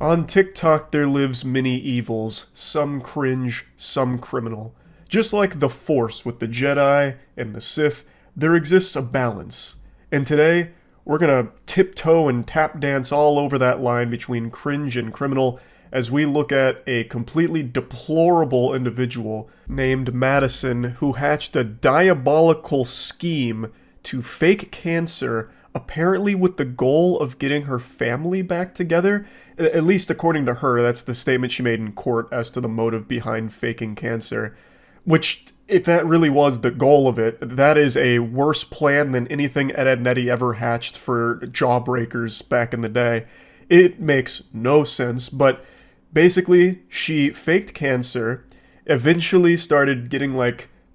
On TikTok there lives many evils, some cringe, some criminal. Just like the Force with the Jedi and the Sith, there exists a balance. And today, we're gonna tiptoe and tap dance all over that line between cringe and criminal as we look at a completely deplorable individual named Madison who hatched a diabolical scheme to fake cancer, apparently with the goal of getting her family back together. At least according to her, that's the statement she made in court as to the motive behind faking cancer. Which, if that really was the goal of it, that is a worse plan than anything Ed, Edd n Eddy ever hatched for jawbreakers back in the day. It makes no sense, but basically, she faked cancer, eventually started getting,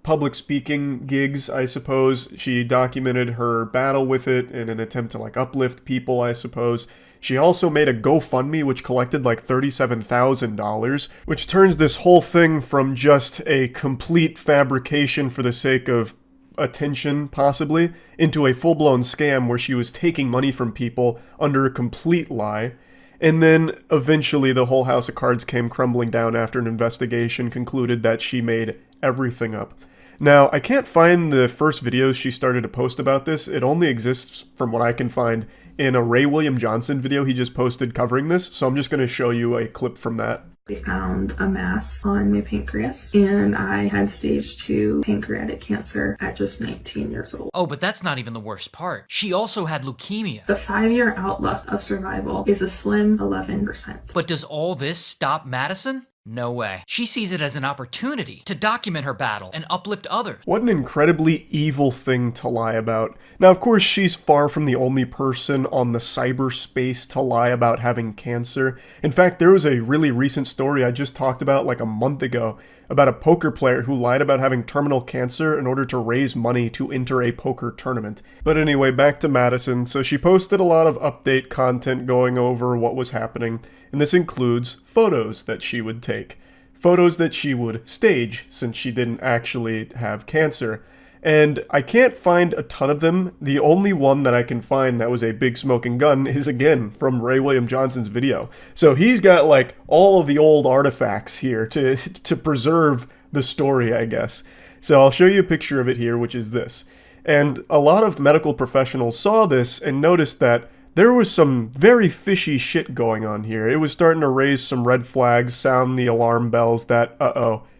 public speaking gigs, I suppose. She documented her battle with it in an attempt to, uplift people, I suppose. She also made a GoFundMe, which collected $37,000, which turns this whole thing from just a complete fabrication for the sake of attention, possibly, into a full-blown scam where she was taking money from people under a complete lie. And then, eventually, the whole house of cards came crumbling down after an investigation concluded that she made everything up. Now, I can't find the first videos she started to post about this. It only exists, from what I can find, in a Ray William Johnson video he just posted covering this, so I'm just going to show you a clip from that. They found a mass on my pancreas, and I had stage 2 pancreatic cancer at just 19 years old. Oh, but that's not even the worst part. She also had leukemia. The 5-year outlook of survival is a slim 11%. But does all this stop Madison? No way. She sees it as an opportunity to document her battle and uplift others. What an incredibly evil thing to lie about. Now, of course, she's far from the only person on the cyberspace to lie about having cancer. In fact, there was a really recent story I just talked about a month ago about a poker player who lied about having terminal cancer in order to raise money to enter a poker tournament. But anyway, back to Madison. So she posted a lot of update content going over what was happening, and this includes photos that she would take. Photos that she would stage, since she didn't actually have cancer. And I can't find a ton of them. The only one that I can find that was a big smoking gun is, again, from Ray William Johnson's video. So he's got, all of the old artifacts here to preserve the story, I guess. So I'll show you a picture of it here, which is this. And a lot of medical professionals saw this and noticed that there was some very fishy shit going on here. It was starting to raise some red flags, sound the alarm bells that,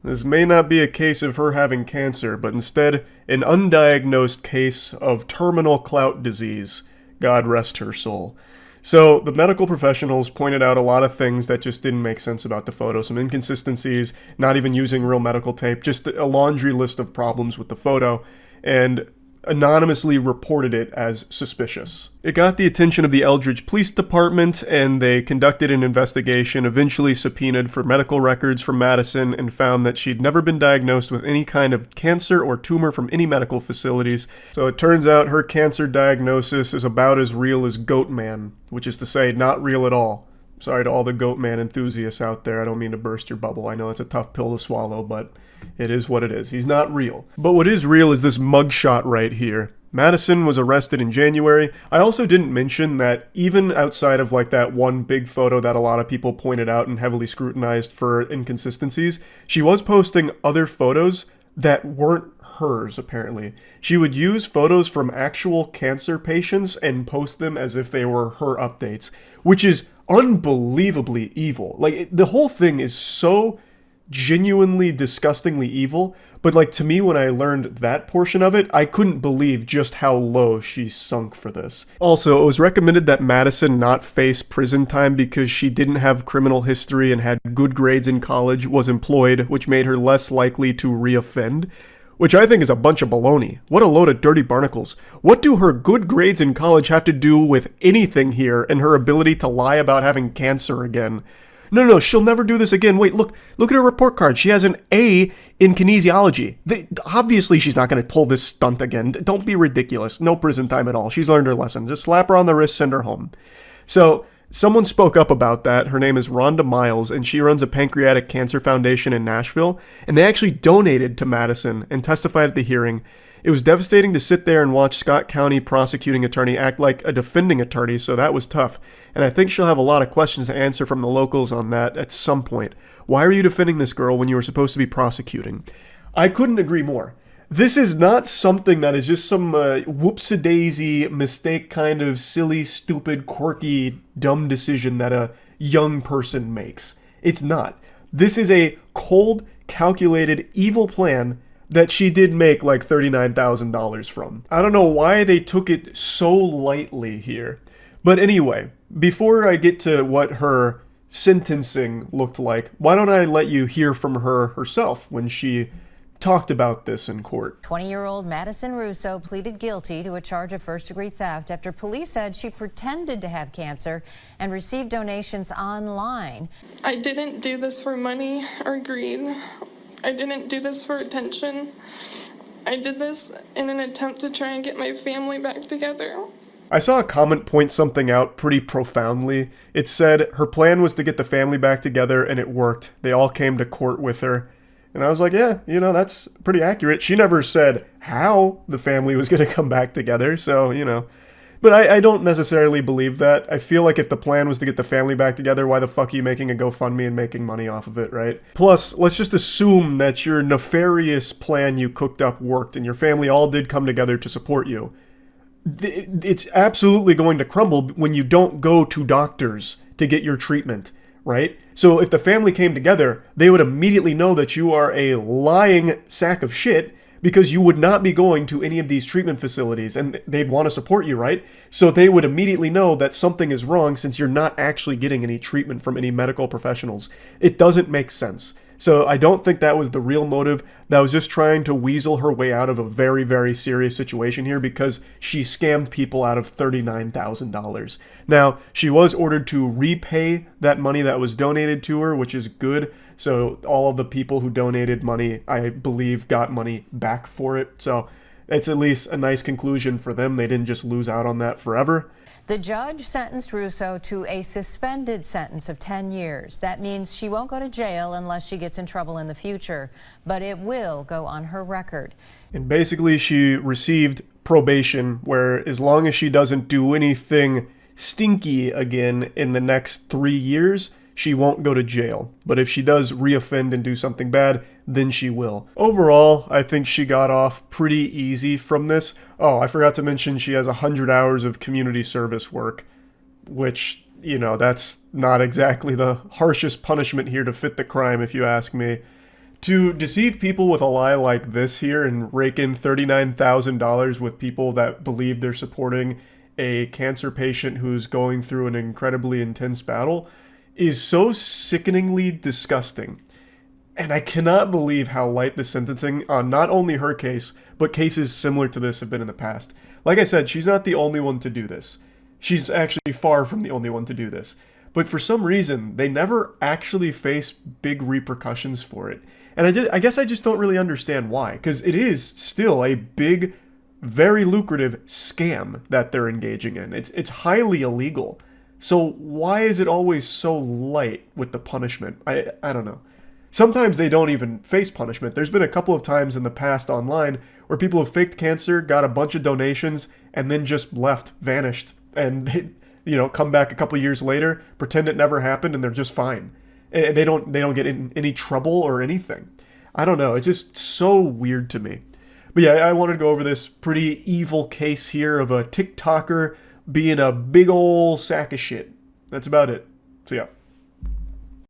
this may not be a case of her having cancer, but instead an undiagnosed case of terminal clout disease. God rest her soul. So the medical professionals pointed out a lot of things that just didn't make sense about the photo. Some inconsistencies, not even using real medical tape, just a laundry list of problems with the photo, and anonymously reported it as suspicious. It got the attention of the Eldridge Police Department, and they conducted an investigation, eventually subpoenaed for medical records from Madison, and found that she'd never been diagnosed with any kind of cancer or tumor from any medical facilities. So it turns out her cancer diagnosis is about as real as Goatman, which is to say, not real at all. Sorry to all the Goatman enthusiasts out there, I don't mean to burst your bubble. I know it's a tough pill to swallow, but it is what it is. He's not real. But what is real is this mugshot right here. Madison was arrested in January. I also didn't mention that even outside of that one big photo that a lot of people pointed out and heavily scrutinized for inconsistencies, she was posting other photos that weren't hers, apparently. She would use photos from actual cancer patients and post them as if they were her updates, which is unbelievably evil. The whole thing is so genuinely disgustingly evil, but to me, when I learned that portion of it, I couldn't believe just how low she sunk for this. Also, it was recommended that Madison not face prison time because she didn't have criminal history and had good grades in college, was employed, which made her less likely to reoffend, which I think is a bunch of baloney. What a load of dirty barnacles. What do her good grades in college have to do with anything here and her ability to lie about having cancer again? No, she'll never do this again. Wait, look at her report card. She has an A in kinesiology. Obviously, she's not going to pull this stunt again. Don't be ridiculous. No prison time at all. She's learned her lesson. Just slap her on the wrist, send her home. So, someone spoke up about that. Her name is Rhonda Miles, and she runs a pancreatic cancer foundation in Nashville. And they actually donated to Madison and testified at the hearing. It was devastating to sit there and watch Scott County prosecuting attorney act like a defending attorney, so that was tough. And I think she'll have a lot of questions to answer from the locals on that at some point. Why are you defending this girl when you were supposed to be prosecuting? I couldn't agree more. This is not something that is just some whoops-a-daisy mistake kind of silly, stupid, quirky, dumb decision that a young person makes. It's not. This is a cold, calculated, evil plan that she did make like $39,000 from. I don't know why they took it so lightly here. But anyway, before I get to what her sentencing looked like, why don't I let you hear from her herself when she talked about this in court. 20-year-old Madison Russo pleaded guilty to a charge of first-degree theft after police said she pretended to have cancer and received donations online. I didn't do this for money or greed. I didn't do this for attention. I did this in an attempt to try and get my family back together. I saw a comment point something out pretty profoundly. It said her plan was to get the family back together, and it worked. They all came to court with her. And I was like, yeah, you know, that's pretty accurate. She never said how the family was going to come back together, so, you know. But I don't necessarily believe that. I feel like if the plan was to get the family back together, why the fuck are you making a GoFundMe and making money off of it, right? Plus, let's just assume that your nefarious plan you cooked up worked and your family all did come together to support you. It's absolutely going to crumble when you don't go to doctors to get your treatment, right? So if the family came together, they would immediately know that you are a lying sack of shit because you would not be going to any of these treatment facilities and they'd want to support you, right? So they would immediately know that something is wrong since you're not actually getting any treatment from any medical professionals. It doesn't make sense. So I don't think that was the real motive. That was just trying to weasel her way out of a very, very serious situation here because she scammed people out of $39,000. Now, she was ordered to repay that money that was donated to her, which is good. So all of the people who donated money, I believe, got money back for it. So it's at least a nice conclusion for them. They didn't just lose out on that forever. The judge sentenced Russo to a suspended sentence of 10 years. That means she won't go to jail unless she gets in trouble in the future, but it will go on her record. And basically she received probation where as long as she doesn't do anything stinky again in the next 3 years, she won't go to jail. But if she does reoffend and do something bad, then she will. Overall, I think she got off pretty easy from this. Oh, I forgot to mention she has 100 hours of community service work, which, you know, that's not exactly the harshest punishment here to fit the crime, if you ask me. To deceive people with a lie like this here and rake in $39,000 with people that believe they're supporting a cancer patient who's going through an incredibly intense battle is so sickeningly disgusting. And I cannot believe how light the sentencing on not only her case, but cases similar to this have been in the past. Like I said, she's not the only one to do this. She's actually far from the only one to do this. But for some reason, they never actually face big repercussions for it. And I guess I just don't really understand why, because it is still a big, very lucrative scam that they're engaging in. It's highly illegal. So why is it always so light with the punishment? I don't know. Sometimes they don't even face punishment. There's been a couple of times in the past online where people have faked cancer, got a bunch of donations, and then just left, vanished. And they, you know, come back a couple of years later, pretend it never happened, and they're just fine. They don't get in any trouble or anything. I don't know. It's just so weird to me. But yeah, I wanted to go over this pretty evil case here of a TikToker being a big ol' sack of shit. That's about it. So yeah.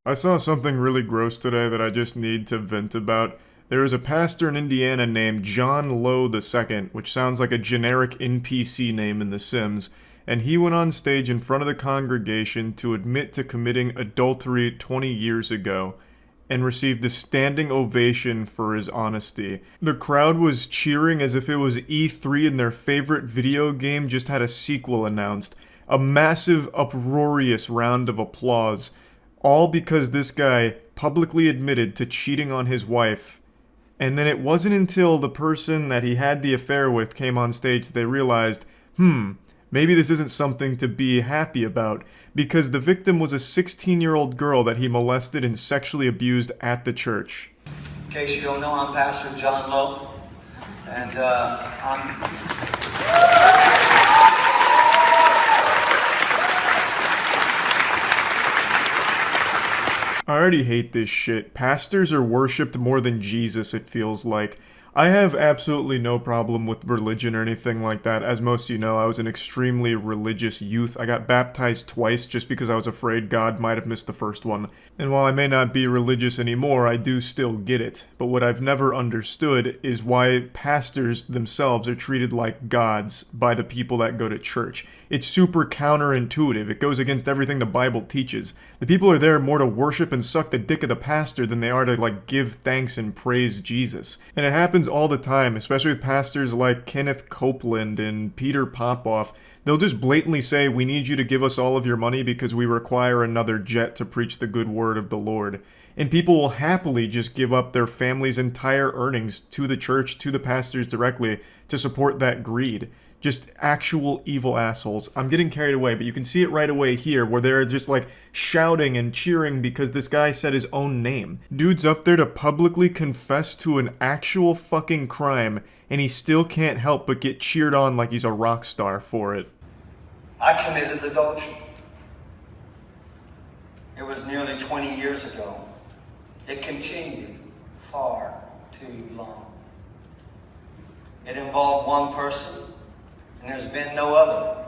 I saw something really gross today that I just need to vent about. There is a pastor in Indiana named John Lowe II, which sounds like a generic NPC name in The Sims, and he went on stage in front of the congregation to admit to committing adultery 20 years ago, and received a standing ovation for his honesty. The crowd was cheering as if it was E3 and their favorite video game just had a sequel announced. A massive, uproarious round of applause. All because this guy publicly admitted to cheating on his wife. And then it wasn't until the person that he had the affair with came on stage that they realized, maybe this isn't something to be happy about, because the victim was a 16-year-old girl that he molested and sexually abused at the church. In case you don't know, I'm Pastor John Lowe. And I already hate this shit. Pastors are worshipped more than Jesus, it feels like. I have absolutely no problem with religion or anything like that. As most of you know, I was an extremely religious youth. I got baptized twice just because I was afraid God might have missed the first one. And while I may not be religious anymore, I do still get it. But what I've never understood is why pastors themselves are treated like gods by the people that go to church. It's super counterintuitive. It goes against everything the Bible teaches. The people are there more to worship and suck the dick of the pastor than they are to, give thanks and praise Jesus. And it happens all the time, especially with pastors like Kenneth Copeland and Peter Popoff. They'll just blatantly say, we need you to give us all of your money because we require another jet to preach the good word of the Lord. And people will happily just give up their family's entire earnings to the church, to the pastors directly, to support that greed. Just actual evil assholes. I'm getting carried away, but you can see it right away here, where they're just shouting and cheering because this guy said his own name. Dude's up there to publicly confess to an actual fucking crime, and he still can't help but get cheered on like he's a rock star for it. I committed adultery. It was nearly 20 years ago. It continued far too long. It involved one person, and there's been no other,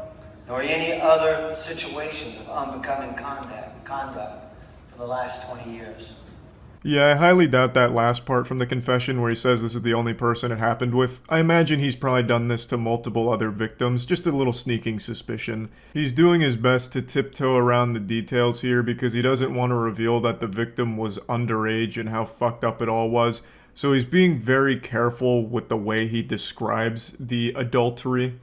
nor any other situations of unbecoming conduct for the last 20 years. Yeah, I highly doubt that last part from the confession where he says this is the only person it happened with. I imagine he's probably done this to multiple other victims, just a little sneaking suspicion. He's doing his best to tiptoe around the details here because he doesn't want to reveal that the victim was underage and how fucked up it all was. So he's being very careful with the way he describes the adultery.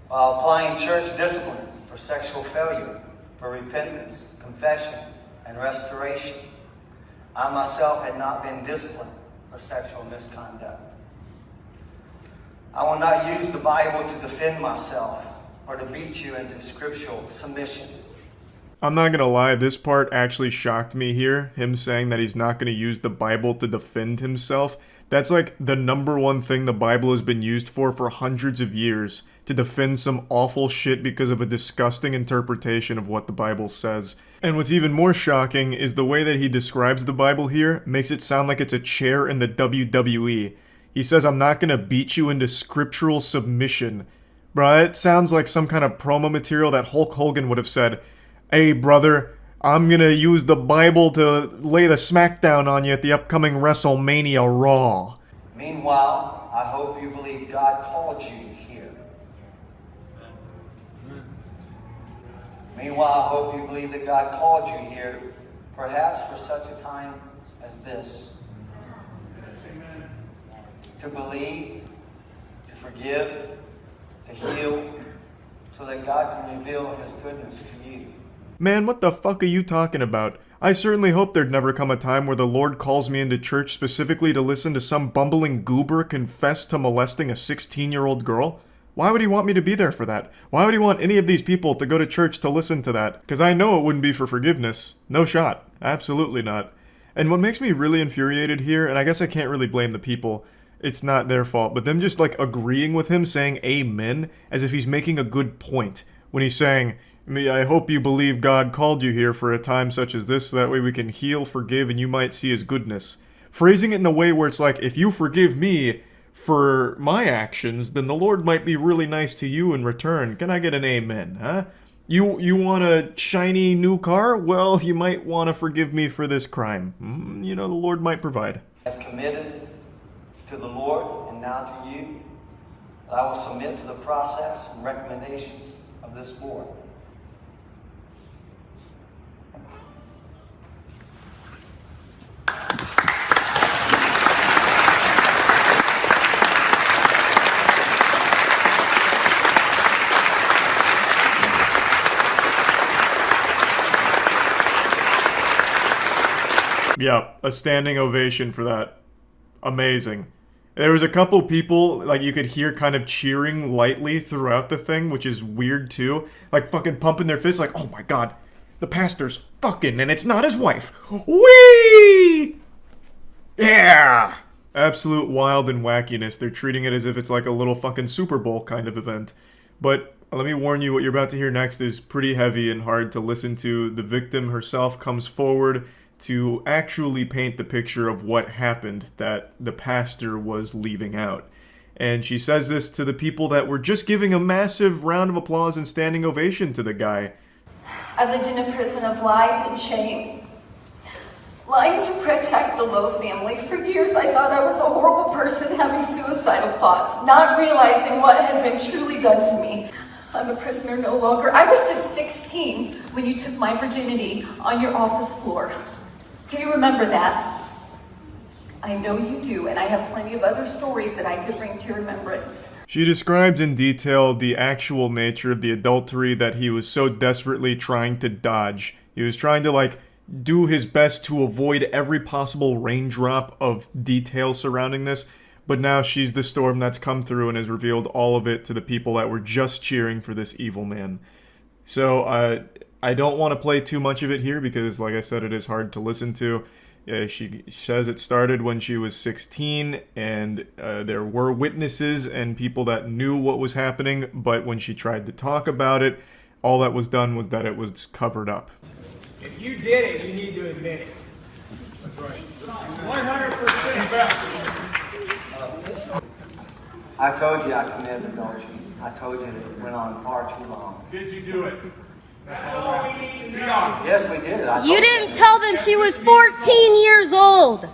While applying church discipline for sexual failure, for repentance, confession, and restoration, I myself had not been disciplined for sexual misconduct. I will not use the Bible to defend myself or to beat you into scriptural submission. I'm not gonna lie, this part actually shocked me here, him saying that he's not gonna use the Bible to defend himself. That's the number one thing the Bible has been used for hundreds of years, to defend some awful shit because of a disgusting interpretation of what the Bible says. And what's even more shocking is the way that he describes the Bible here makes it sound like it's a chair in the WWE. He says, I'm not gonna beat you into scriptural submission. Bruh, it sounds like some kind of promo material that Hulk Hogan would have said, hey brother, I'm gonna use the Bible to lay the smackdown on you at the upcoming WrestleMania Raw. Meanwhile, I hope you believe God called you here. Meanwhile, I hope you believe that God called you here, perhaps for such a time as this. To believe, to forgive, to heal, so that God can reveal His goodness to you. Man, what the fuck are you talking about? I certainly hope there'd never come a time where the Lord calls me into church specifically to listen to some bumbling goober confess to molesting a 16-year-old girl. Why would he want me to be there for that? Why would he want any of these people to go to church to listen to that? Because I know it wouldn't be for forgiveness. No shot. Absolutely not. And what makes me really infuriated here, and I guess I can't really blame the people, it's not their fault, but them just agreeing with him saying amen as if he's making a good point. When he's saying, I hope you believe God called you here for a time such as this so that way we can heal, forgive, and you might see His goodness. Phrasing it in a way where it's if you forgive me for my actions, then the Lord might be really nice to you in return. Can I get an amen, huh? You want a shiny new car? Well, you might want to forgive me for this crime. The Lord might provide. I have committed to the Lord and now to you that I will submit to the process and recommendations of this board. Yeah, a standing ovation for that. Amazing. There was a couple people, you could hear kind of cheering lightly throughout the thing, which is weird too. Fucking pumping their fists oh my god, the pastor's fucking and it's not his wife. Whee! Yeah! Absolute wild and wackiness. They're treating it as if it's like a little fucking Super Bowl kind of event. But let me warn you, what you're about to hear next is pretty heavy and hard to listen to. The victim herself comes forward to actually paint the picture of what happened that the pastor was leaving out. And she says this to the people that were just giving a massive round of applause and standing ovation to the guy. I lived in a prison of lies and shame, lying to protect the Lowe family. For years I thought I was a horrible person having suicidal thoughts, not realizing what had been truly done to me. I'm a prisoner no longer. I was just 16 when you took my virginity on your office floor. Do you remember that? I know you do, and I have plenty of other stories that I could bring to your remembrance. She describes in detail the actual nature of the adultery that he was so desperately trying to dodge. He was trying to, do his best to avoid every possible raindrop of detail surrounding this, but now she's the storm that's come through and has revealed all of it to the people that were just cheering for this evil man. So, I don't want to play too much of it here because, like I said, it is hard to listen to. She says it started when she was 16, and there were witnesses and people that knew what was happening, but when she tried to talk about it, all that was done was that it was covered up. If you did it, you need to admit it. That's right. 100%. I told you I committed adultery. I told you that it went on far too long. Did you do it? That's all we need to know. Yes, we did. You didn't tell them she was 14 years old.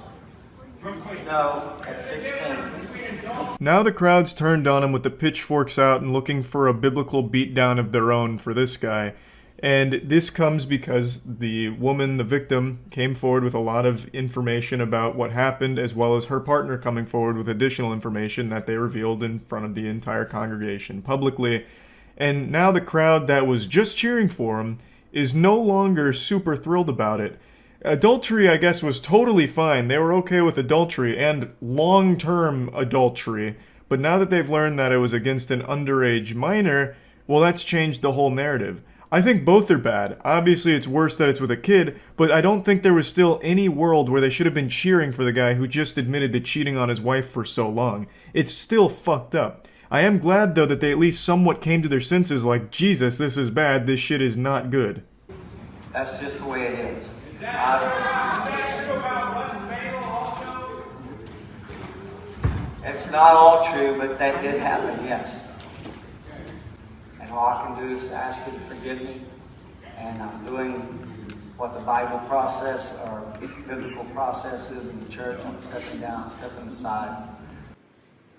No, at 16. Now the crowd's turned on him with the pitchforks out and looking for a biblical beatdown of their own for this guy. And this comes because the woman, the victim, came forward with a lot of information about what happened, as well as her partner coming forward with additional information that they revealed in front of the entire congregation publicly. And now the crowd that was just cheering for him is no longer super thrilled about it. Adultery, I guess, was totally fine. They were okay with adultery and long-term adultery. But now that they've learned that it was against an underage minor, well, that's changed the whole narrative. I think both are bad. Obviously, it's worse that it's with a kid, but I don't think there was still any world where they should have been cheering for the guy who just admitted to cheating on his wife for so long. It's still fucked up. I am glad, though, that they at least somewhat came to their senses like, Jesus, this is bad, this shit is not good. That's just the way it is. It's not all true, but that did happen, yes. And all I can do is ask you to forgive me. And I'm doing what the Bible process or biblical process is in the church. I'm stepping down, stepping aside.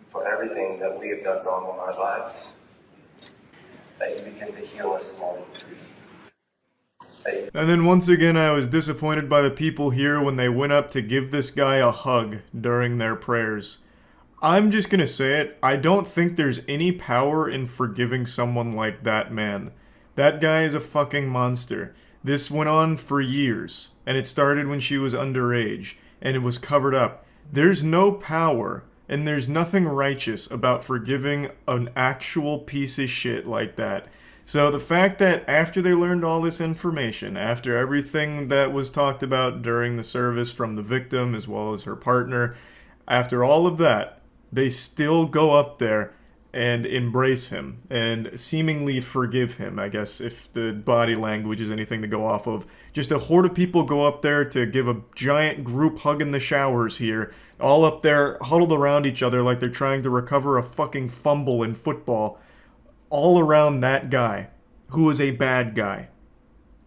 For everything that we have done wrong in our lives, that you begin to heal us, Lord. And then once again, I was disappointed by the people here when they went up to give this guy a hug during their prayers. I'm just gonna say it, I don't think there's any power in forgiving someone like that man. That guy is a fucking monster. This went on for years, and it started when she was underage, and it was covered up. There's no power, and there's nothing righteous about forgiving an actual piece of shit like that. So the fact that after they learned all this information, after everything that was talked about during the service from the victim as well as her partner, after all of that, they still go up there and embrace him and seemingly forgive him, I guess, if the body language is anything to go off of. Just a horde of people go up there to give a giant group hug in the showers here, all up there huddled around each other like they're trying to recover a fucking fumble in football, all around that guy, who is a bad guy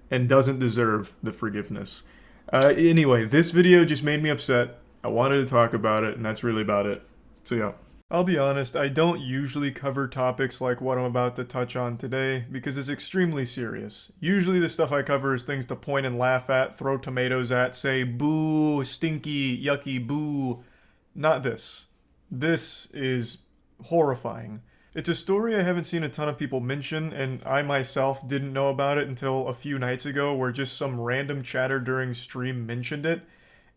and doesn't deserve the forgiveness. Anyway, this video just made me upset. I wanted to talk about it, and that's really about it. So yeah. I'll be honest, I don't usually cover topics like what I'm about to touch on today, because it's extremely serious. Usually the stuff I cover is things to point and laugh at, throw tomatoes at, say, boo, stinky, yucky, boo. Not this. This is horrifying. It's a story I haven't seen a ton of people mention, and I myself didn't know about it until a few nights ago, where just some random chatter during stream mentioned it.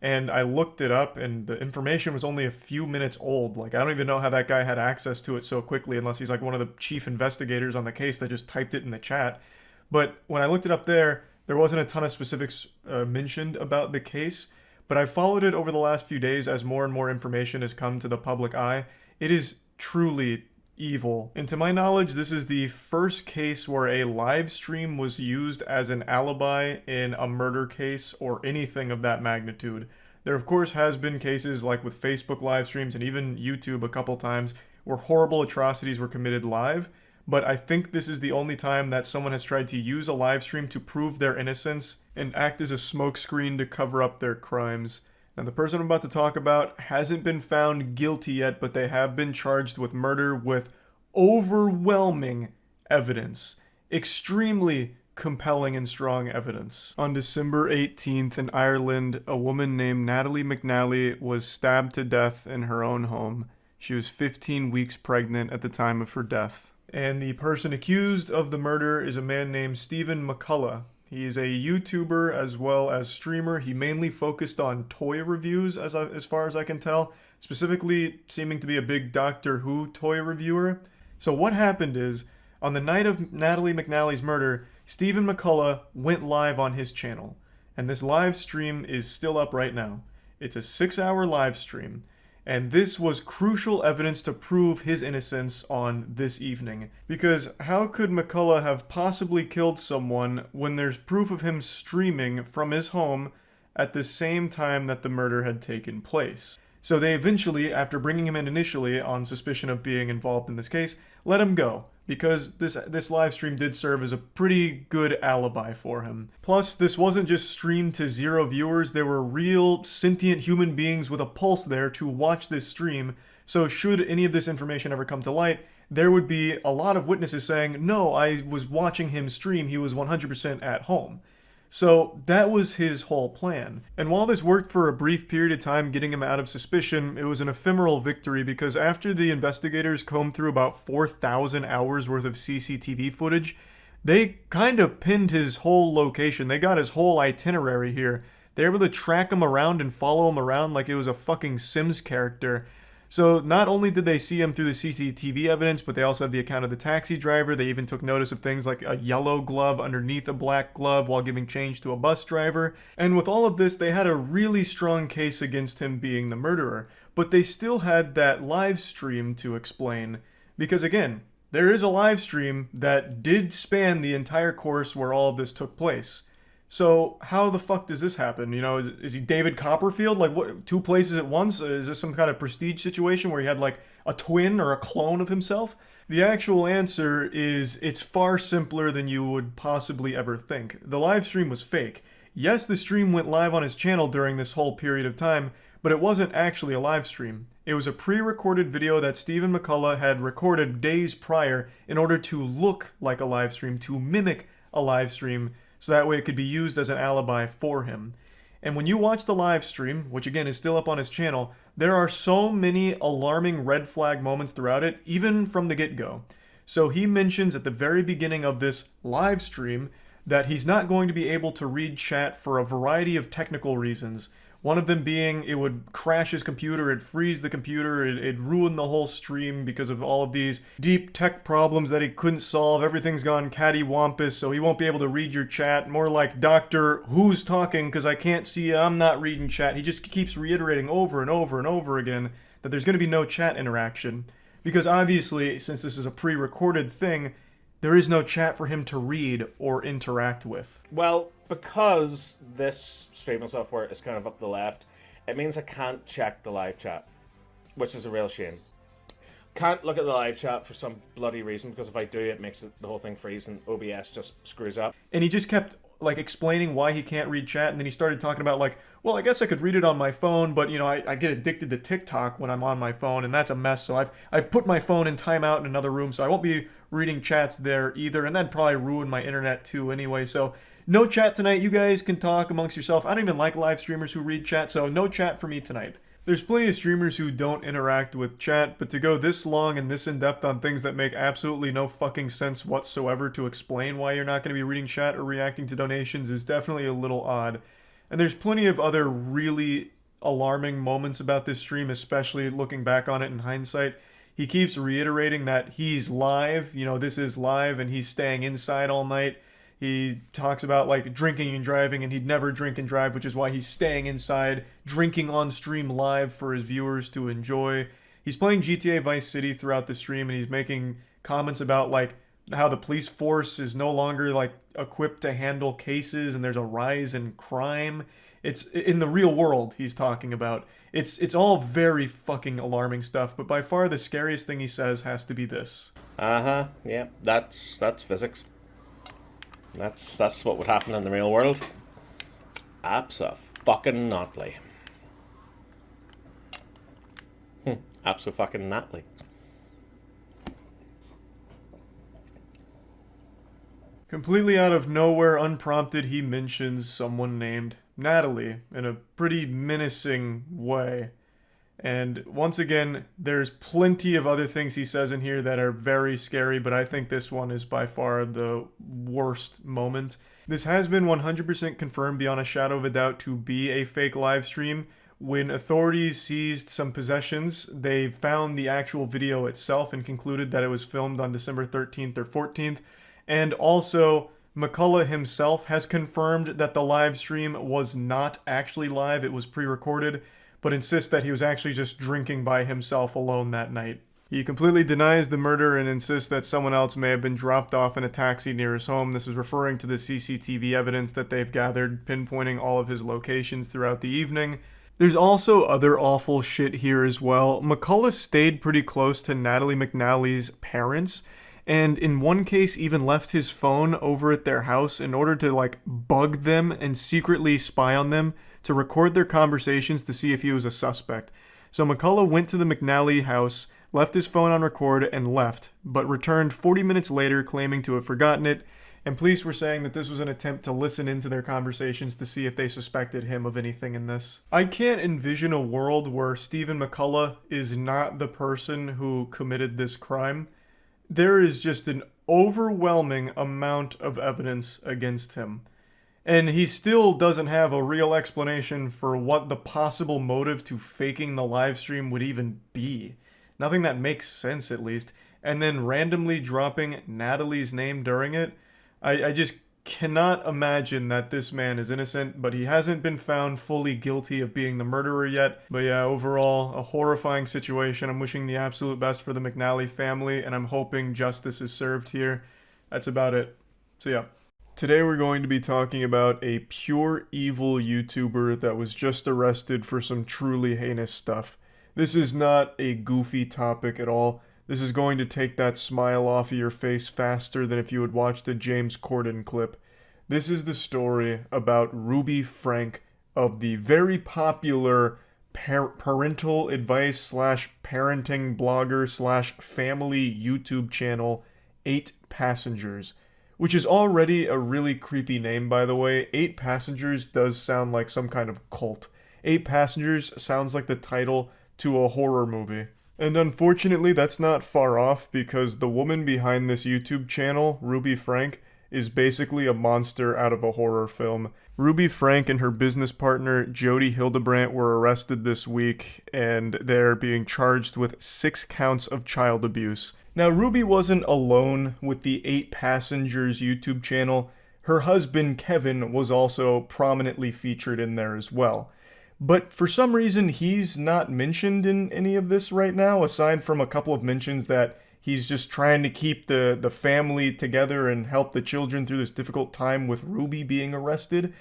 And I looked it up, and the information was only a few minutes old. Like, I don't even know how that guy had access to it so quickly, unless he's like one of the chief investigators on the case that just typed it in the chat. But when I looked it up there wasn't a ton of specifics mentioned about the case. But but I've followed it over the last few days as more and more information has come to the public eye. It is truly evil. And to my knowledge, this is the first case where a live stream was used as an alibi in a murder case or anything of that magnitude. There of course has been cases like with Facebook live streams and even YouTube a couple times where horrible atrocities were committed live, but I think this is the only time that someone has tried to use a live stream to prove their innocence and act as a smokescreen to cover up their crimes. Now, the person I'm about to talk about hasn't been found guilty yet, but they have been charged with murder with overwhelming evidence. Extremely compelling and strong evidence. On December 18th in Ireland, a woman named Natalie McNally was stabbed to death in her own home. She was 15 weeks pregnant at the time of her death. And the person accused of the murder is a man named Stephen McCullough. He is a YouTuber as well as streamer. He mainly focused on toy reviews as far as I can tell, specifically seeming to be a big Doctor Who toy reviewer. So what happened is, on the night of Natalie McNally's murder, Stephen McCullough went live on his channel. And this live stream is still up right now. It's a 6-hour live stream. And this was crucial evidence to prove his innocence on this evening. Because how could McCullough have possibly killed someone when there's proof of him streaming from his home at the same time that the murder had taken place? So they eventually, after bringing him in initially on suspicion of being involved in this case, let him go, because this live stream did serve as a pretty good alibi for him. Plus, this wasn't just streamed to 0 viewers, there were real sentient human beings with a pulse there to watch this stream, so should any of this information ever come to light, there would be a lot of witnesses saying, no, I was watching him stream, he was 100% at home. So that was his whole plan. And while this worked for a brief period of time getting him out of suspicion, it was an ephemeral victory because after the investigators combed through about 4,000 hours worth of CCTV footage, they kind of pinned his whole location. They got his whole itinerary here. They were able to track him around and follow him around like it was a fucking Sims character. So not only did they see him through the CCTV evidence, but they also have the account of the taxi driver. They even took notice of things like a yellow glove underneath a black glove while giving change to a bus driver. And with all of this, they had a really strong case against him being the murderer. But they still had that live stream to explain. Because again, there is a live stream that did span the entire course where all of this took place. So how the fuck does this happen? You know, is he David Copperfield? Like, what, 2 places at once? Is this some kind of prestige situation where he had like a twin or a clone of himself? The actual answer is it's far simpler than you would possibly ever think. The live stream was fake. Yes, the stream went live on his channel during this whole period of time, but it wasn't actually a live stream. It was a pre-recorded video that Stephen McCullough had recorded days prior in order to look like a live stream, to mimic a live stream, so that way it could be used as an alibi for him. And when you watch the live stream, which again is still up on his channel, there are so many alarming red flag moments throughout it, even from the get-go. So he mentions at the very beginning of this live stream that he's not going to be able to read chat for a variety of technical reasons. One of them being it would crash his computer, it'd freeze the computer, it'd ruin the whole stream because of all of these deep tech problems that he couldn't solve. Everything's gone cattywampus, so he won't be able to read your chat. More like Doctor Who's talking because I can't see you, I'm not reading chat. He just keeps reiterating over and over and over again that there's going to be no chat interaction. Because obviously, since this is a pre-recorded thing, there is no chat for him to read or interact with. Well, because this streaming software is kind of up the left, it means I can't check the live chat, which is a real shame. Can't look at the live chat for some bloody reason, because if I do, it makes the whole thing freeze and OBS just screws up. And he just kept like explaining why he can't read chat, and then he started talking about like, well, I guess I could read it on my phone, but you know, I get addicted to TikTok when I'm on my phone, and that's a mess, so I've put my phone in timeout in another room, so I won't be reading chats there either, and that'd probably ruin my internet too anyway, so no chat tonight. You guys can talk amongst yourself. I don't even like live streamers who read chat, so no chat for me tonight. There's plenty of streamers who don't interact with chat, but to go this long and this in-depth on things that make absolutely no fucking sense whatsoever to explain why you're not going to be reading chat or reacting to donations is definitely a little odd. And there's plenty of other really alarming moments about this stream, especially looking back on it in hindsight. He keeps reiterating that he's live, you know, this is live, and he's staying inside all night. He talks about like drinking and driving, and he'd never drink and drive, which is why he's staying inside, drinking on stream live for his viewers to enjoy. He's playing GTA Vice City throughout the stream, and he's making comments about like how the police force is no longer like equipped to handle cases, and there's a rise in crime. It's in the real world he's talking about. It's all very fucking alarming stuff, but by far the scariest thing he says has to be this. Yeah, that's physics. That's what would happen in the real world. Abso-fucking-notly. Abso-fucking-notly. Completely out of nowhere, unprompted, he mentions someone named Natalie in a pretty menacing way. And once again, there's plenty of other things he says in here that are very scary, but I think this one is by far the worst moment. This has been 100% confirmed beyond a shadow of a doubt to be a fake live stream. When authorities seized some possessions, they found the actual video itself and concluded that it was filmed on December 13th or 14th. And also, McCullough himself has confirmed that the live stream was not actually live, it was pre-recorded, but insists that he was actually just drinking by himself alone that night. He completely denies the murder and insists that someone else may have been dropped off in a taxi near his home. This is referring to the CCTV evidence that they've gathered, pinpointing all of his locations throughout the evening. There's also other awful shit here as well. McCullough stayed pretty close to Natalie McNally's parents, and in one case even left his phone over at their house in order to like bug them and secretly spy on them to record their conversations to see if he was a suspect. So McCullough went to the McNally house, left his phone on record, and left, but returned 40 minutes later claiming to have forgotten it, and police were saying that this was an attempt to listen into their conversations to see if they suspected him of anything in this. I can't envision a world where Stephen McCullough is not the person who committed this crime. There is just an overwhelming amount of evidence against him. And he still doesn't have a real explanation for what the possible motive to faking the live stream would even be. Nothing that makes sense, at least. And then randomly dropping Natalie's name during it. I just cannot imagine that this man is innocent, but he hasn't been found fully guilty of being the murderer yet. But yeah, overall, a horrifying situation. I'm wishing the absolute best for the McNally family, and I'm hoping justice is served here. That's about it. So yeah. Today we're going to be talking about a pure evil YouTuber that was just arrested for some truly heinous stuff. This is not a goofy topic at all. This is going to take that smile off of your face faster than if you had watched a James Corden clip. This is the story about Ruby Frank of the very popular parental advice / parenting blogger / family YouTube channel 8 Passengers. Which is already a really creepy name, by the way. 8 Passengers does sound like some kind of cult. 8 Passengers sounds like the title to a horror movie. And unfortunately, that's not far off, because the woman behind this YouTube channel, Ruby Frank, is basically a monster out of a horror film. Ruby Frank and her business partner, Jody Hildebrandt, were arrested this week, and they're being charged with 6 counts of child abuse. Now, Ruby wasn't alone with the 8 Passengers YouTube channel. Her husband, Kevin, was also prominently featured in there as well. But for some reason, he's not mentioned in any of this right now, aside from a couple of mentions that he's just trying to keep the family together and help the children through this difficult time with Ruby being arrested.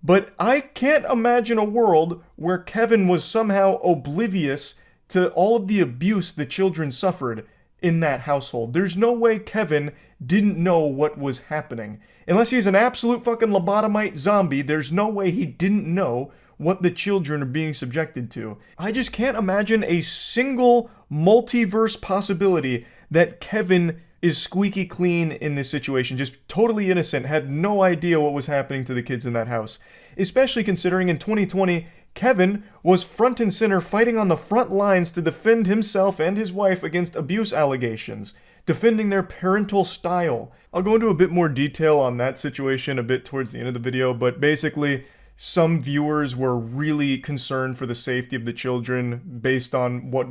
But I can't imagine a world where Kevin was somehow oblivious to all of the abuse the children suffered in that household. There's no way Kevin didn't know what was happening. Unless he's an absolute fucking lobotomite zombie, there's no way he didn't know what the children are being subjected to. I just can't imagine a single multiverse possibility that Kevin is squeaky clean in this situation, just totally innocent, had no idea what was happening to the kids in that house. Especially considering in 2020, Kevin was front and center fighting on the front lines to defend himself and his wife against abuse allegations, defending their parental style. I'll go into a bit more detail on that situation a bit towards the end of the video, but basically, some viewers were really concerned for the safety of the children based on what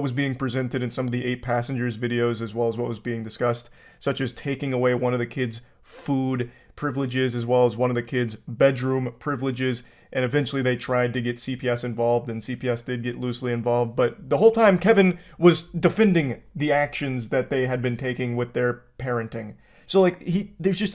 was being presented in some of the 8 Passengers videos, as well as what was being discussed, such as taking away one of the kids' food privileges, as well as one of the kids' bedroom privileges. And eventually they tried to get CPS involved, and CPS did get loosely involved. But the whole time, Kevin was defending the actions that they had been taking with their parenting. So, like,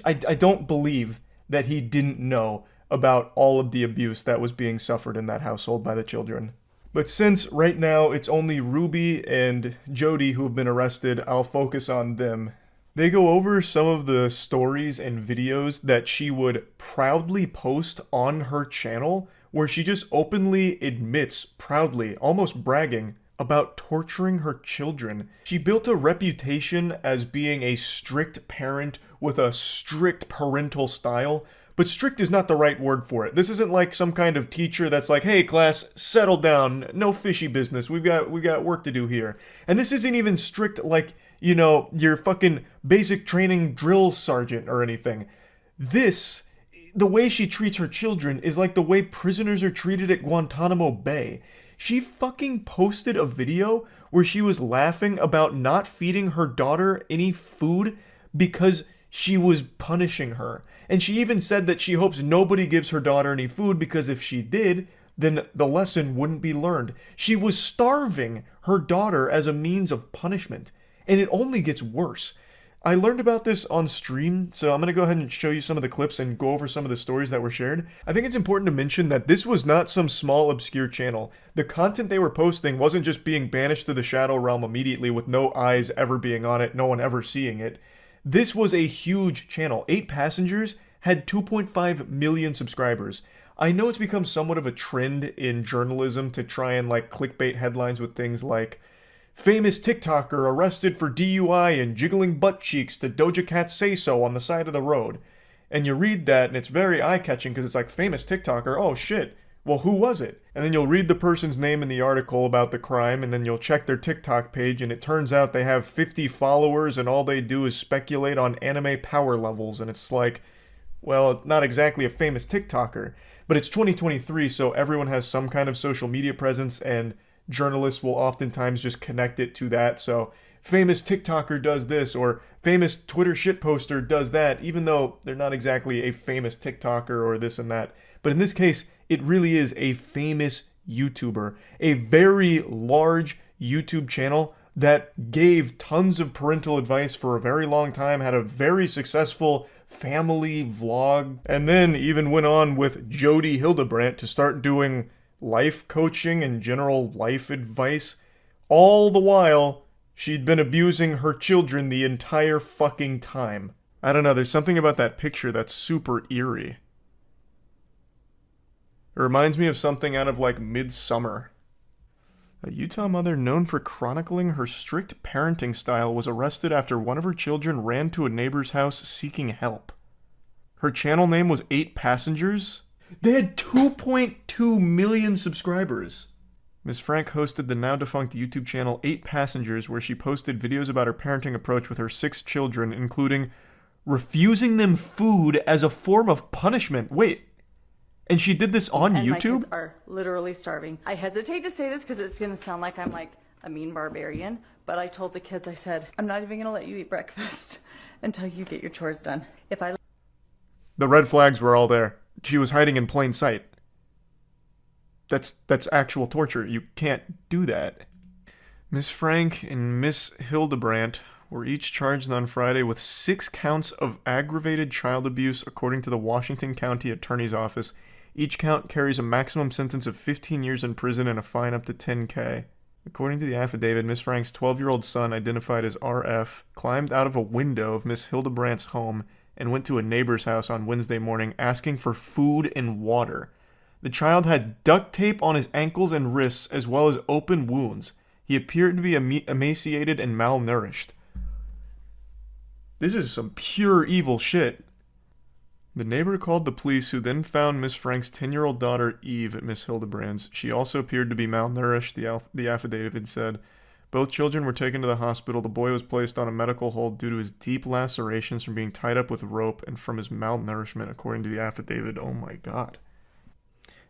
I don't believe that he didn't know about all of the abuse that was being suffered in that household by the children. But since right now it's only Ruby and Jody who have been arrested, I'll focus on them. They go over some of the stories and videos that she would proudly post on her channel, where she just openly admits, proudly, almost bragging, about torturing her children. She built a reputation as being a strict parent with a strict parental style, but strict is not the right word for it. This isn't like some kind of teacher that's like, hey class, settle down, no fishy business, we got work to do here. And this isn't even strict like, you know, your fucking basic training drill sergeant or anything. The way she treats her children is like the way prisoners are treated at Guantanamo Bay. She fucking posted a video where she was laughing about not feeding her daughter any food because she was punishing her. And she even said that she hopes nobody gives her daughter any food because if she did, then the lesson wouldn't be learned. She was starving her daughter as a means of punishment. And it only gets worse. I learned about this on stream, so I'm going to go ahead and show you some of the clips and go over some of the stories that were shared. I think it's important to mention that this was not some small obscure channel. The content they were posting wasn't just being banished to the Shadow Realm immediately with no eyes ever being on it, no one ever seeing it. This was a huge channel. 8 Passengers had 2.5 million subscribers. I know it's become somewhat of a trend in journalism to try and like clickbait headlines with things like famous TikToker arrested for DUI and jiggling butt cheeks to Doja Cat Say So on the side of the road. And you read that and it's very eye-catching because it's like, famous TikToker, oh shit, well who was it? And then you'll read the person's name in the article about the crime and then you'll check their TikTok page and it turns out they have 50 followers and all they do is speculate on anime power levels. And it's like, well, not exactly a famous TikToker, but it's 2023, so everyone has some kind of social media presence and journalists will oftentimes just connect it to that. So famous TikToker does this or famous Twitter shitposter does that, even though they're not exactly a famous TikToker or this and that. But in this case, it really is a famous YouTuber, a very large YouTube channel that gave tons of parental advice for a very long time, had a very successful family vlog, and then even went on with Jody Hildebrandt to start doing life coaching and general life advice. All the while, she'd been abusing her children the entire fucking time. I don't know, there's something about that picture that's super eerie. It reminds me of something out of like Midsummer. A Utah mother known for chronicling her strict parenting style was arrested after one of her children ran to a neighbor's house seeking help. Her channel name was 8 Passengers. They had 2.2 million subscribers. Ms. Frank hosted the now-defunct YouTube channel 8 Passengers, where she posted videos about her parenting approach with her 6 children, including refusing them food as a form of punishment. Wait, and she did this on YouTube? My kids are literally starving. I hesitate to say this because it's going to sound like I'm like a mean barbarian, but I told the kids, I said, I'm not even going to let you eat breakfast until you get your chores done. The red flags were all there. She was hiding in plain sight. That's actual torture. You can't do that. Miss Frank and Miss Hildebrandt were each charged on Friday with 6 counts of aggravated child abuse, according to the Washington County Attorney's Office. Each count carries a maximum sentence of 15 years in prison and a fine up to $10,000. According to the affidavit, Miss Frank's 12-year-old son, identified as RF, climbed out of a window of Miss Hildebrandt's home and went to a neighbor's house on Wednesday morning asking for food and water. The child had duct tape on his ankles and wrists as well as open wounds. He appeared to be emaciated and malnourished. This is some pure evil shit. The neighbor called the police, who then found Miss Frank's 10-year-old daughter Eve at Miss Hildebrandt's. She also appeared to be malnourished, the affidavit said. Both children were taken to the hospital. The boy was placed on a medical hold due to his deep lacerations from being tied up with rope and from his malnourishment, according to the affidavit. Oh my god.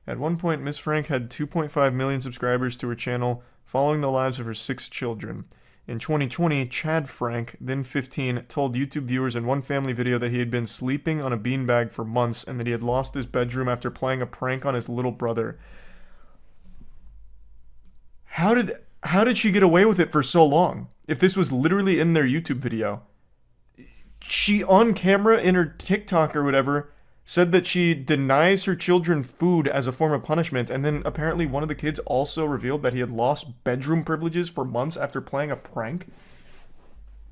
At one point, Miss Frank had 2.5 million subscribers to her channel, following the lives of her 6 children. In 2020, Chad Frank, then 15, told YouTube viewers in one family video that he had been sleeping on a beanbag for months and that he had lost his bedroom after playing a prank on his little brother. How did she get away with it for so long? If this was literally in their YouTube video. She, on camera in her TikTok or whatever, said that she denies her children food as a form of punishment, and then apparently one of the kids also revealed that he had lost bedroom privileges for months after playing a prank.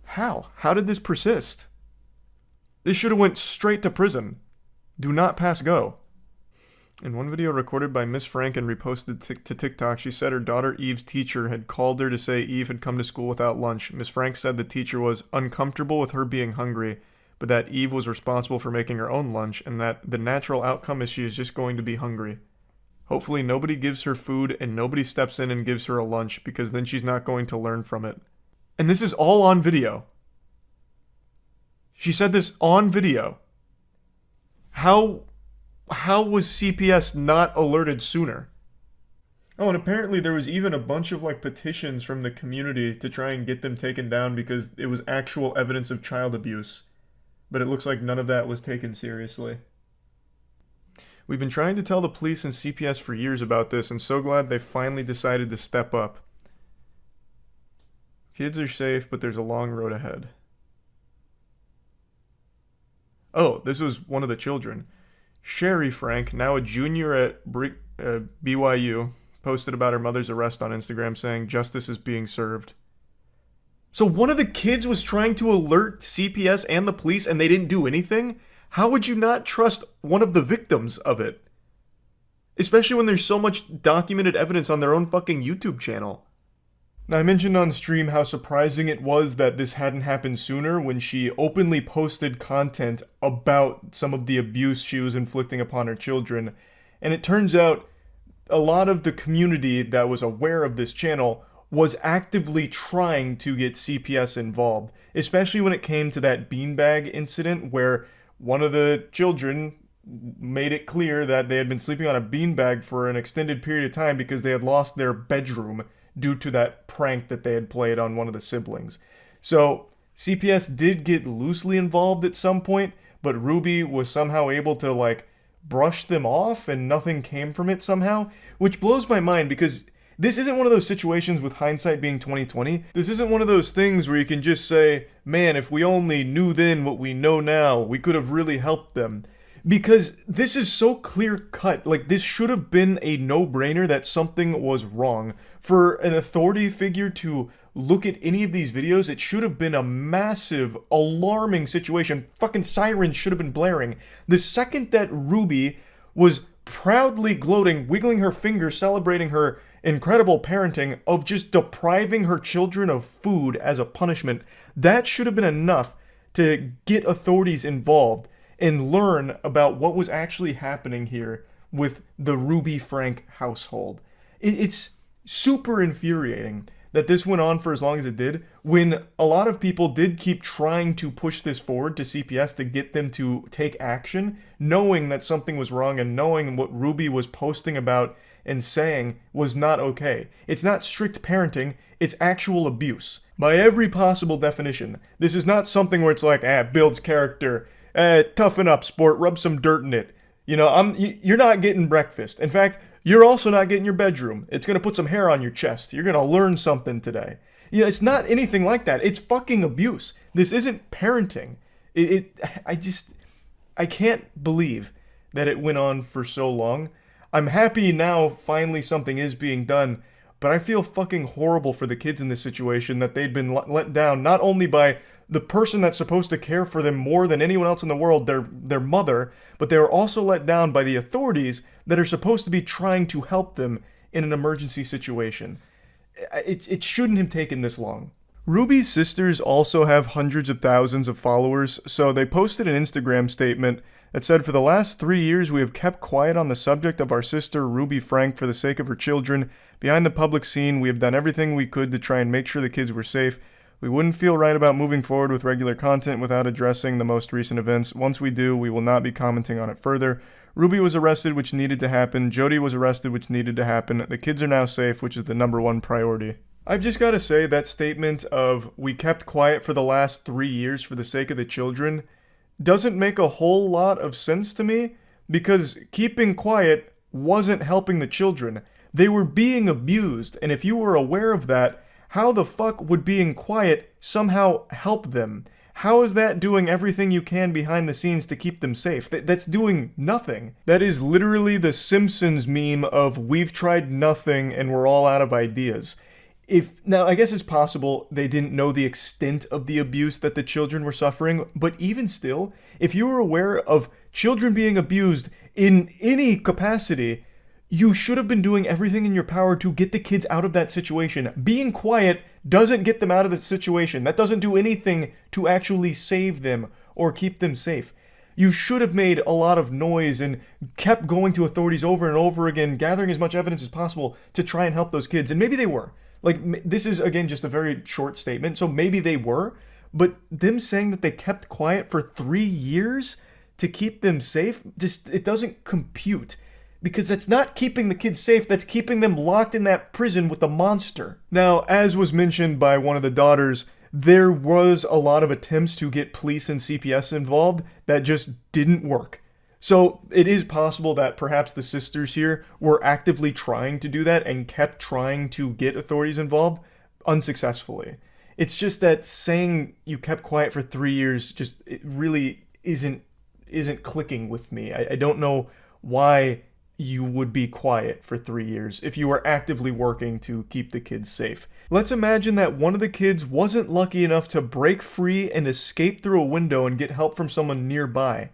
How? How did this persist? This should have went straight to prison. Do not pass go. In one video recorded by Miss Frank and reposted to TikTok, she said her daughter Eve's teacher had called her to say Eve had come to school without lunch. Miss Frank said the teacher was uncomfortable with her being hungry, but that Eve was responsible for making her own lunch, and that the natural outcome is she is just going to be hungry. Hopefully nobody gives her food and nobody steps in and gives her a lunch, because then she's not going to learn from it. And this is all on video. She said this on video. How was CPS not alerted sooner? Oh, and apparently there was even a bunch of petitions from the community to try and get them taken down because it was actual evidence of child abuse. But it looks like none of that was taken seriously. We've been trying to tell the police and CPS for years about this, and so glad they finally decided to step up. Kids are safe, but there's a long road ahead. Oh, this was one of the children. Sherry Frank, now a junior at BYU, posted about her mother's arrest on Instagram saying justice is being served. So one of the kids was trying to alert CPS and the police and they didn't do anything? How would you not trust one of the victims of it? Especially when there's so much documented evidence on their own fucking YouTube channel. Now, I mentioned on stream how surprising it was that this hadn't happened sooner when she openly posted content about some of the abuse she was inflicting upon her children. And it turns out a lot of the community that was aware of this channel was actively trying to get CPS involved, especially when it came to that beanbag incident where one of the children made it clear that they had been sleeping on a beanbag for an extended period of time because they had lost their bedroom due to that prank that they had played on one of the siblings. So CPS did get loosely involved at some point, but Ruby was somehow able to brush them off and nothing came from it somehow, which blows my mind because this isn't one of those situations with hindsight being 2020. This isn't one of those things where you can just say, man, if we only knew then what we know now, we could have really helped them. Because this is so clear cut. This should have been a no-brainer that something was wrong. For an authority figure to look at any of these videos, it should have been a massive, alarming situation. Fucking sirens should have been blaring. The second that Ruby was proudly gloating, wiggling her finger, celebrating her incredible parenting of just depriving her children of food as a punishment, that should have been enough to get authorities involved and learn about what was actually happening here with the Ruby Frank household. It's super infuriating that this went on for as long as it did, when a lot of people did keep trying to push this forward to CPS to get them to take action, knowing that something was wrong and knowing what Ruby was posting about and saying was not okay. It's not strict parenting, it's actual abuse. By every possible definition. This is not something where it's builds character, toughen up, sport, rub some dirt in it. You're not getting breakfast. In fact, you're also not getting your bedroom. It's going to put some hair on your chest. You're going to learn something today. It's not anything like that. It's fucking abuse. This isn't parenting. I can't believe that it went on for so long. I'm happy now finally something is being done, but I feel fucking horrible for the kids in this situation that they'd been let down not only by the person that's supposed to care for them more than anyone else in the world, their mother, but they were also let down by the authorities that are supposed to be trying to help them in an emergency situation. It shouldn't have taken this long. Ruby's sisters also have hundreds of thousands of followers, so they posted an Instagram statement that said, "For the last 3 years, we have kept quiet on the subject of our sister, Ruby Frank, for the sake of her children. Behind the public scene, we have done everything we could to try and make sure the kids were safe. We wouldn't feel right about moving forward with regular content without addressing the most recent events. Once we do, we will not be commenting on it further. Ruby was arrested, which needed to happen. Jody was arrested, which needed to happen. The kids are now safe, which is the #1 priority." I've just got to say that statement of we kept quiet for the last 3 years for the sake of the children doesn't make a whole lot of sense to me, because keeping quiet wasn't helping the children. They were being abused, and if you were aware of that, how the fuck would being quiet somehow help them? How is that doing everything you can behind the scenes to keep them safe? That's doing nothing. That is literally the Simpsons meme of we've tried nothing and we're all out of ideas. Now, I guess it's possible they didn't know the extent of the abuse that the children were suffering, but even still, if you were aware of children being abused in any capacity, you should have been doing everything in your power to get the kids out of that situation. Being quiet doesn't get them out of the situation. That doesn't do anything to actually save them or keep them safe. You should have made a lot of noise and kept going to authorities over and over again, gathering as much evidence as possible to try and help those kids. And maybe they were. Like, this is, again, just a very short statement, so maybe they were, but them saying that they kept quiet for 3 years to keep them safe, it doesn't compute. Because that's not keeping the kids safe, that's keeping them locked in that prison with the monster. Now, as was mentioned by one of the daughters, there was a lot of attempts to get police and CPS involved that just didn't work. So it is possible that perhaps the sisters here were actively trying to do that and kept trying to get authorities involved unsuccessfully. It's just that saying you kept quiet for 3 years it really isn't clicking with me. I don't know why you would be quiet for 3 years if you were actively working to keep the kids safe. Let's imagine that one of the kids wasn't lucky enough to break free and escape through a window and get help from someone nearby.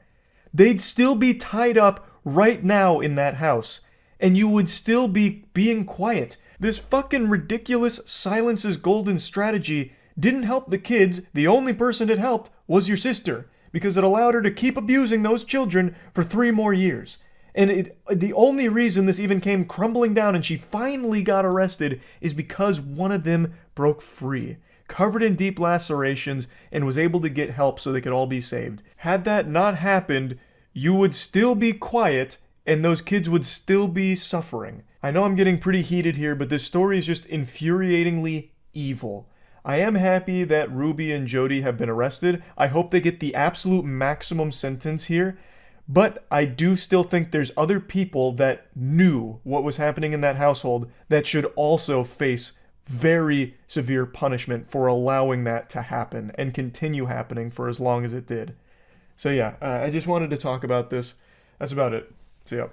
They'd still be tied up right now in that house, and you would still be being quiet. This fucking ridiculous silence is golden strategy didn't help the kids. The only person it helped was your sister, because it allowed her to keep abusing those children for 3 more years. And the only reason this even came crumbling down and she finally got arrested is because one of them broke free, covered in deep lacerations, and was able to get help so they could all be saved. Had that not happened, you would still be quiet and those kids would still be suffering. I know I'm getting pretty heated here, but this story is just infuriatingly evil. I am happy that Ruby and Jody have been arrested. I hope they get the absolute maximum sentence here. But I do still think there's other people that knew what was happening in that household that should also face very severe punishment for allowing that to happen and continue happening for as long as it did. So yeah, I just wanted to talk about this. That's about it. See ya.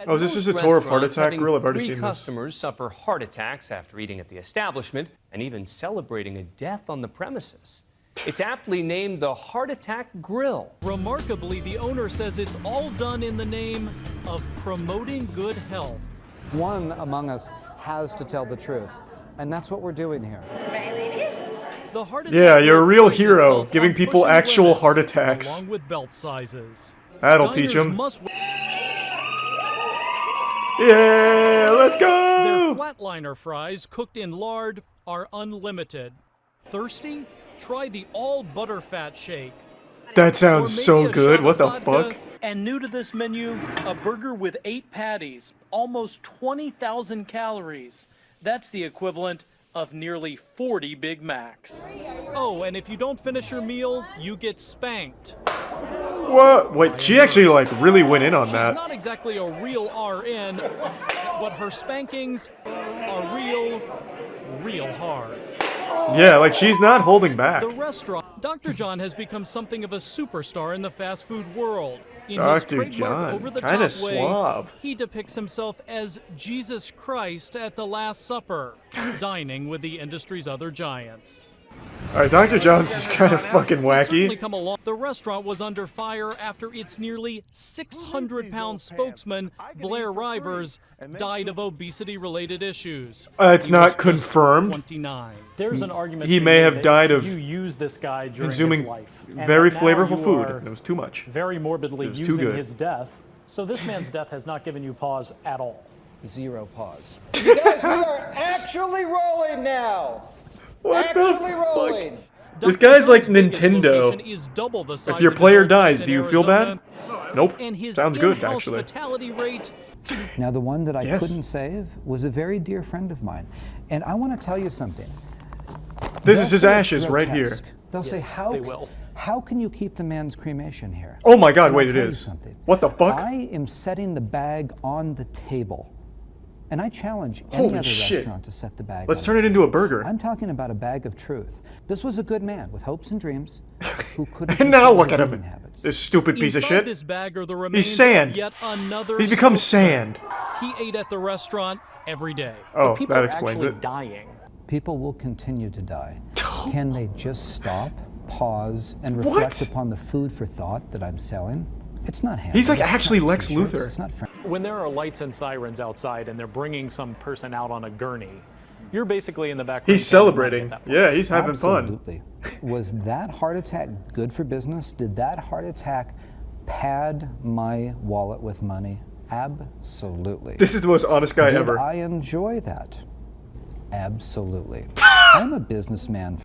Oh, is this just a tour of Heart Attack Grill? I've already seen this. Customers suffer heart attacks after eating at the establishment and even celebrating a death on the premises. It's aptly named the Heart Attack Grill. Remarkably, the owner says it's all done in the name of promoting good health. One among us has to tell the truth, and that's what we're doing here. The heart yeah, you're a real hero, giving people actual heart attacks. Along with belt sizes. That'll teach them. Yeah, let's go! Their flatliner fries, cooked in lard, are unlimited. Thirsty? Try the all butterfat shake. That sounds so good. What the fuck? And new to this menu, a burger with 8 patties, almost 20,000 calories. That's the equivalent of nearly 40 Big Macs. Oh, and if you don't finish your meal, you get spanked. What? Wait, she actually like really went in on that. She's not exactly a real RN, but her spankings are real hard. Yeah, like she's not holding back. The restaurant, Dr. John has become something of a superstar in the fast food world. In Dr. his trademark John, over-the-top kinda way, suave. he depicts himself as Jesus Christ at the Last Supper, dining with the industry's other giants. Alright, Dr. John's is kind of fucking wacky. Come along. The restaurant was under fire after its nearly 600-pound spokesman, Blair Rivers, died of obesity-related issues. It's not confirmed. 29. There's an argument he may have died of you used this guy during consuming his life, very flavorful food, and it was too much. Very morbidly too using good. his death. So this man's death has not given you pause at all. Zero pause. You guys, we are actually rolling now. What actually the rolling. fuck? This guy's like Nintendo. If your player dies, do you feel bad? Nope. And his Sounds good, in-house actually. fatality rate Now, the one that I Yes. couldn't save was a very dear friend of mine. And I want to tell you something. This They'll is his say it's ashes right here. grotesque. They'll say, how can you keep the man's cremation here? Oh my God, And wait, I'll it tell you is. something. What the fuck? I am setting the bag on the table. And I challenge any Holy other shit. restaurant to set the bag Let's on turn the it into a table. burger. I'm talking about a bag of truth. This was a good man with hopes and dreams who couldn't And now control look his at him. eating habits. This stupid piece of Inside shit. this bag are the remains He's sand. of yet another He's become spokesman. sand. He ate at the restaurant every day. Oh, People that are explains actually it. dying. People will continue to die. Can they just stop, pause, and reflect upon the food for thought that I'm selling? It's not happening. He's like It's actually not Lex t-shirts. Luthor. It's not When there are lights and sirens outside and they're bringing some person out on a gurney, you're basically in the background. He's celebrating. Yeah, he's having fun. Absolutely. Was that heart attack good for business? Did that heart attack pad my wallet with money? Absolutely. This is the most honest guy Did ever. I enjoy that? Absolutely. I'm a businessman.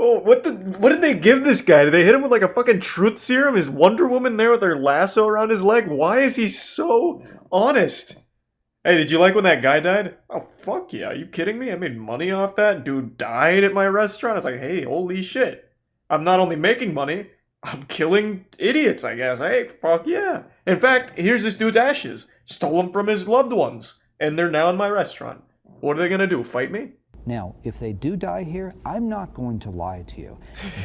Oh, what did they give this guy? Did they hit him with like a fucking truth serum? Is Wonder Woman there with her lasso around his leg? Why is he so honest? Hey, did you like when that guy died? Oh, fuck yeah. Are you kidding me? I made money off that. Dude died at my restaurant. I was like, hey, holy shit. I'm not only making money, I'm killing idiots, I guess. Hey, fuck yeah. In fact, here's this dude's ashes. Stole them from his loved ones. And they're now in my restaurant. What are they gonna do, fight me? Now, if they do die here, I'm not going to lie to you.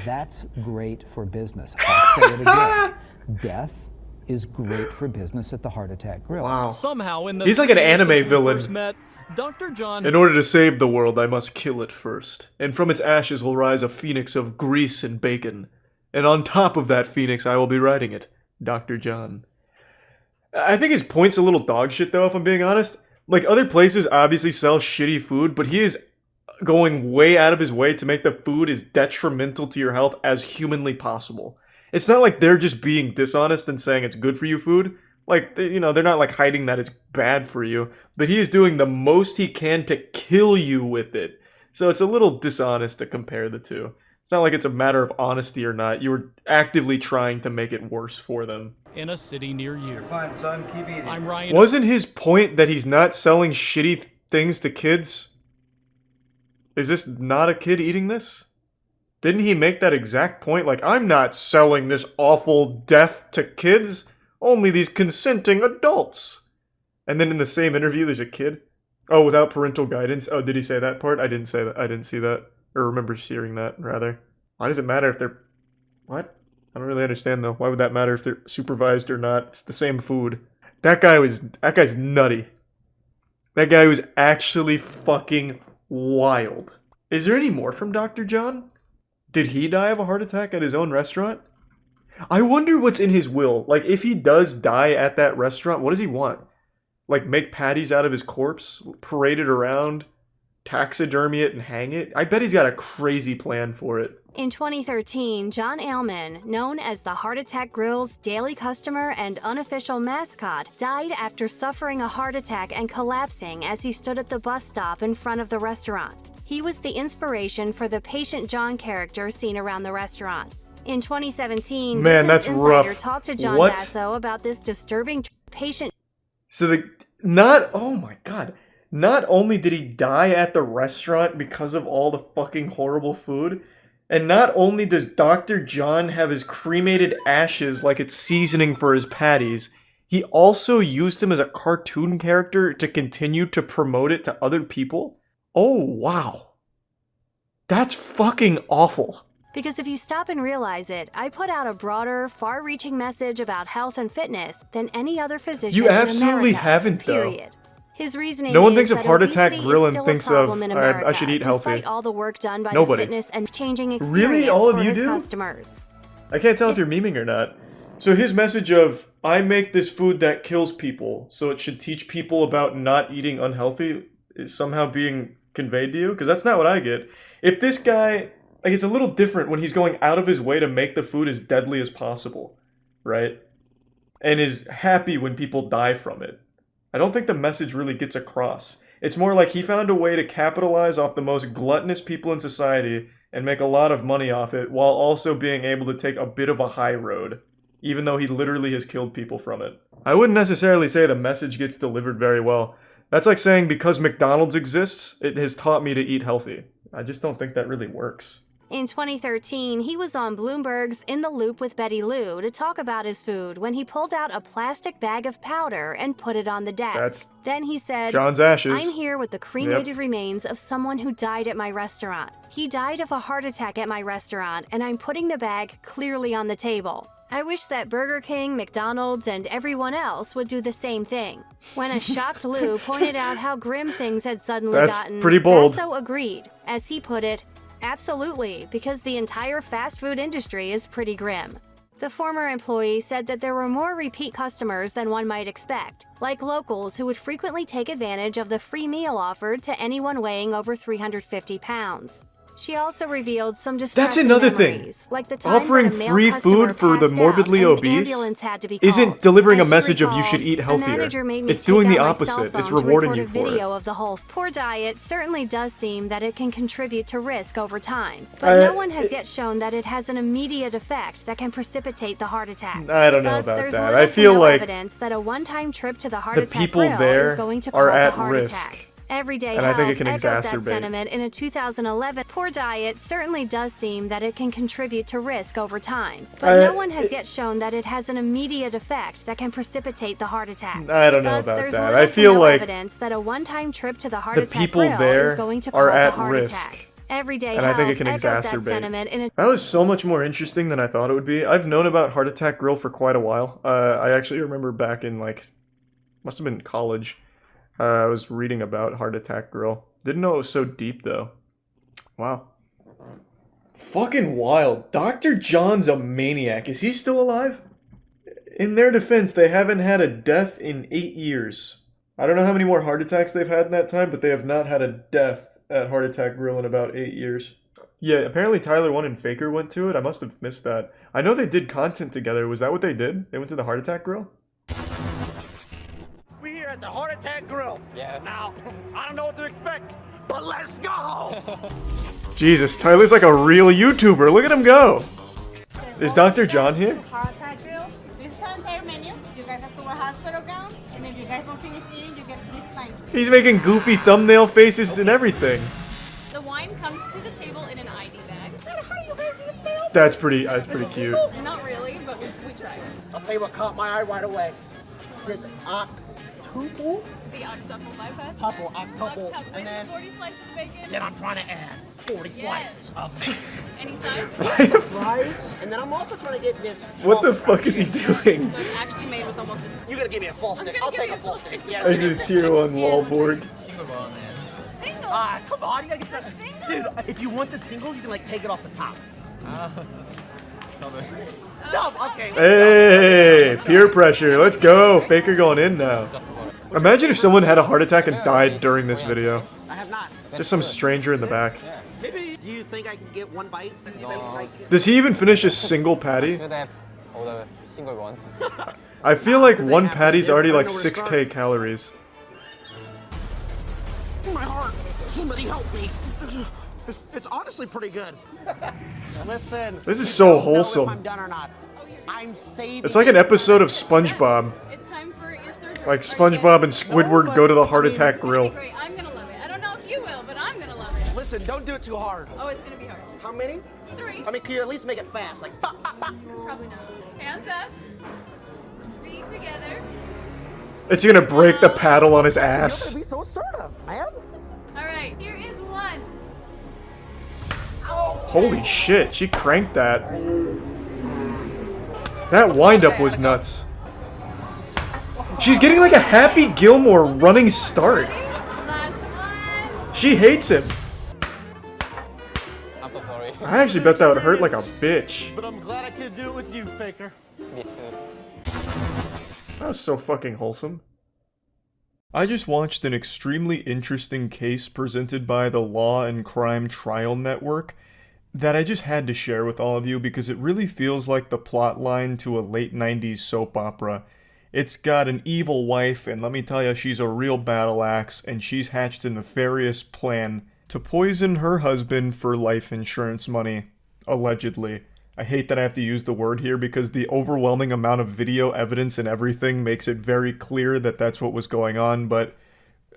That's great for business. I'll say it again. Death is great for business at the Heart Attack Grill. Wow. Somehow, in the He's like an 3 years anime since we villain. first met, Dr. John In order to save the world, I must kill it first. And from its ashes will rise a phoenix of grease and bacon. And on top of that phoenix, I will be riding it, Dr. John. I think his point's a little dog shit, though, if I'm being honest. Like, other places obviously sell shitty food, but he is going way out of his way to make the food as detrimental to your health as humanly possible. It's not like they're just being dishonest and saying it's good for you food. Like, you know, they're not like hiding that it's bad for you. But he is doing the most he can to kill you with it. So it's a little dishonest to compare the two. It's not like it's a matter of honesty or not. You were actively trying to make it worse for them. in a city near you. Fine, son, keep eating. I'm Ryan. Wasn't his point that he's not selling shitty things to kids? Is this not a kid eating this? Didn't he make that exact point? Like, I'm not selling this awful death to kids, only these consenting adults. And then in the same interview, there's a kid. Oh, without parental guidance. Oh, did he say that part? I didn't say that. I didn't see that. Or remember hearing that, rather. Why does it matter if they're... What? I don't really understand, though. Why would that matter if they're supervised or not? It's the same food. That guy's nutty. That guy was actually fucking wild. Is there any more from Dr. John? Did he die of a heart attack at his own restaurant? I wonder what's in his will. Like, if he does die at that restaurant, what does he want? Like, make patties out of his corpse? Parade it around? Taxidermy it and hang it? I bet he's got a crazy plan for it. In 2013, John Ailman, known as the Heart Attack Grill's daily customer and unofficial mascot, died after suffering a heart attack and collapsing as he stood at the bus stop in front of the restaurant. He was the inspiration for the Patient John character seen around the restaurant. In 2017, Man, Business that's Insider rough. talked to John What? Basso about this disturbing patient. So oh my god. Not only did he die at the restaurant because of all the fucking horrible food, and not only does Dr. John have his cremated ashes like it's seasoning for his patties, he also used him as a cartoon character to continue to promote it to other people? Oh, wow. That's fucking awful. Because if you stop and realize it, I put out a broader, far-reaching message about health and fitness than any other physician You in absolutely America, haven't, though. period. His reasoning No one is thinks of that Heart Attack obesity Grill is and still thinks a problem of, in I America, should eat healthy. despite all the work done by Nobody. the fitness and changing Really? experience All of for you his do? customers. I can't tell if you're memeing or not. So his message of, I make this food that kills people, so it should teach people about not eating unhealthy, is somehow being conveyed to you? Because that's not what I get. If this guy, like, it's a little different when he's going out of his way to make the food as deadly as possible, right? And is happy when people die from it. I don't think the message really gets across. It's more like he found a way to capitalize off the most gluttonous people in society and make a lot of money off it while also being able to take a bit of a high road. even though he literally has killed people from it. I wouldn't necessarily say the message gets delivered very well. That's like saying because McDonald's exists, it has taught me to eat healthy. I just don't think that really works. In 2013, he was on Bloomberg's In the Loop with Betty Lou to talk about his food when he pulled out a plastic bag of powder and put it on the desk. Then he said, John's ashes. I'm here with the cremated remains of someone who died at my restaurant. He died of a heart attack at my restaurant, and I'm putting the bag clearly on the table. I wish that Burger King, McDonald's, and everyone else would do the same thing. When a shocked Lou pointed out how grim things had suddenly gotten, pretty bold. Basso agreed. As he put it, absolutely, because the entire fast food industry is pretty grim. The former employee said that there were more repeat customers than one might expect, like locals who would frequently take advantage of the free meal offered to anyone weighing over 350 pounds. She also revealed some distressing memories, like the time offering when a male free customer food for the passed morbidly out and an obese ambulance had to be isn't called. delivering a As she message of you recalled, should eat "The healthier. manager made me It's take doing the out my cell opposite. phone It's to rewarding record you a for video it." of the whole poor diet certainly does seem that it can contribute to risk over time, but no one has yet shown that it has an immediate effect that can precipitate the heart attack. I don't know Thus, about there's that. little I feel to no like evidence that a one-time trip to the heart the attack people grill there is going to are cause a at heart risk. attack. Everyday And I Health think it can echoed that exacerbate. sentiment in a 2011 poor diet certainly does seem that it can contribute to risk over time, but no one has yet shown that it has an immediate effect that can precipitate the heart attack. I don't know Thus, about there's that. little I to feel no like evidence that a one-time trip to the heart the attack people grill there is going to are cause at a heart risk. attack. Everyday And I Health think it can echoed that exacerbate. sentiment in a That was so much more interesting than I thought it would be. I've known about Heart Attack Grill for quite a while. I actually remember back in must have been college. I was reading about Heart Attack Grill. Didn't know it was so deep though. Wow. Fucking wild. Dr. John's a maniac. Is he still alive? In their defense, they haven't had a death in 8 years. I don't know how many more heart attacks they've had in that time, but they have not had a death at Heart Attack Grill in about 8 years. Yeah, apparently Tyler 1 and Faker went to it. I must have missed that. I know they did content together. Was that what they did? They went to the Heart Attack Grill? We here at the Heart Attack Grill. Yeah. Now, I don't know what to expect, but let's go! Jesus, Tyler's like a real YouTuber. Look at him go. Is Dr. John here? Heart Attack Grill. This is our entire menu. You guys have to wear hospital gown, and if you guys don't finish eating, you get 3 spines. He's making goofy thumbnail faces and everything. The wine comes to the table in an ID bag. How do you guys even stay open? That's pretty cute. Not really, but we tried. I'll tell you what caught my eye right away. This octuple? The octuple bypass. Octuple, and then 40 slices of bacon. Then I'm trying to add 40 slices of meat. Any sides? The fries, and then I'm also trying to get this. What the chocolate fuck is he doing? So it's actually made with almost a... You're gonna give me a full stick. I'll take a full stick. Yeah, I just tier 1 wallboard. Single. Come on, you gotta get the... Dude, if you want the single, you can take it off the top. Dumb, okay. Hey, peer pressure. Let's go. Faker going in now. Imagine if someone had a heart attack and died during this video. I have not. Just some stranger in the back. Maybe, do you think I can get one bite? Does he even finish a single patty? All the single ones. I feel like one patty's already like 6k calories. My heart! Somebody help me! It's honestly pretty good. Listen. This is so I don't know if wholesome. I'm done or not. I'm saving. It's like an episode of SpongeBob. It's time for your surgery. Like SpongeBob and Squidward go to the Heart Attack Grill. Great. I'm gonna love it. I don't know if you will, but I'm gonna love it. Listen, don't do it too hard. Oh, it's gonna be hard. How many? 3. I mean, can you at least make it fast? Like, bah, bah, bah. Probably not. Hands up. Feet together. It's gonna break the paddle on his You're ass. gonna be so assertive, man. All right, here is 1. Holy shit, she cranked that. That windup was nuts. She's getting like a Happy Gilmore running start. She hates him. I'm so sorry. I actually bet that would hurt like a bitch. But I'm glad I could do it with you, Faker. Me too. That was so fucking wholesome. I just watched an extremely interesting case presented by the Law and Crime Trial Network that I just had to share with all of you because it really feels like the plot line to a late 90s soap opera. It's got an evil wife, and let me tell you, she's a real battle axe, and she's hatched a nefarious plan to poison her husband for life insurance money. Allegedly. I hate that I have to use the word here because the overwhelming amount of video evidence and everything makes it very clear that that's what was going on, but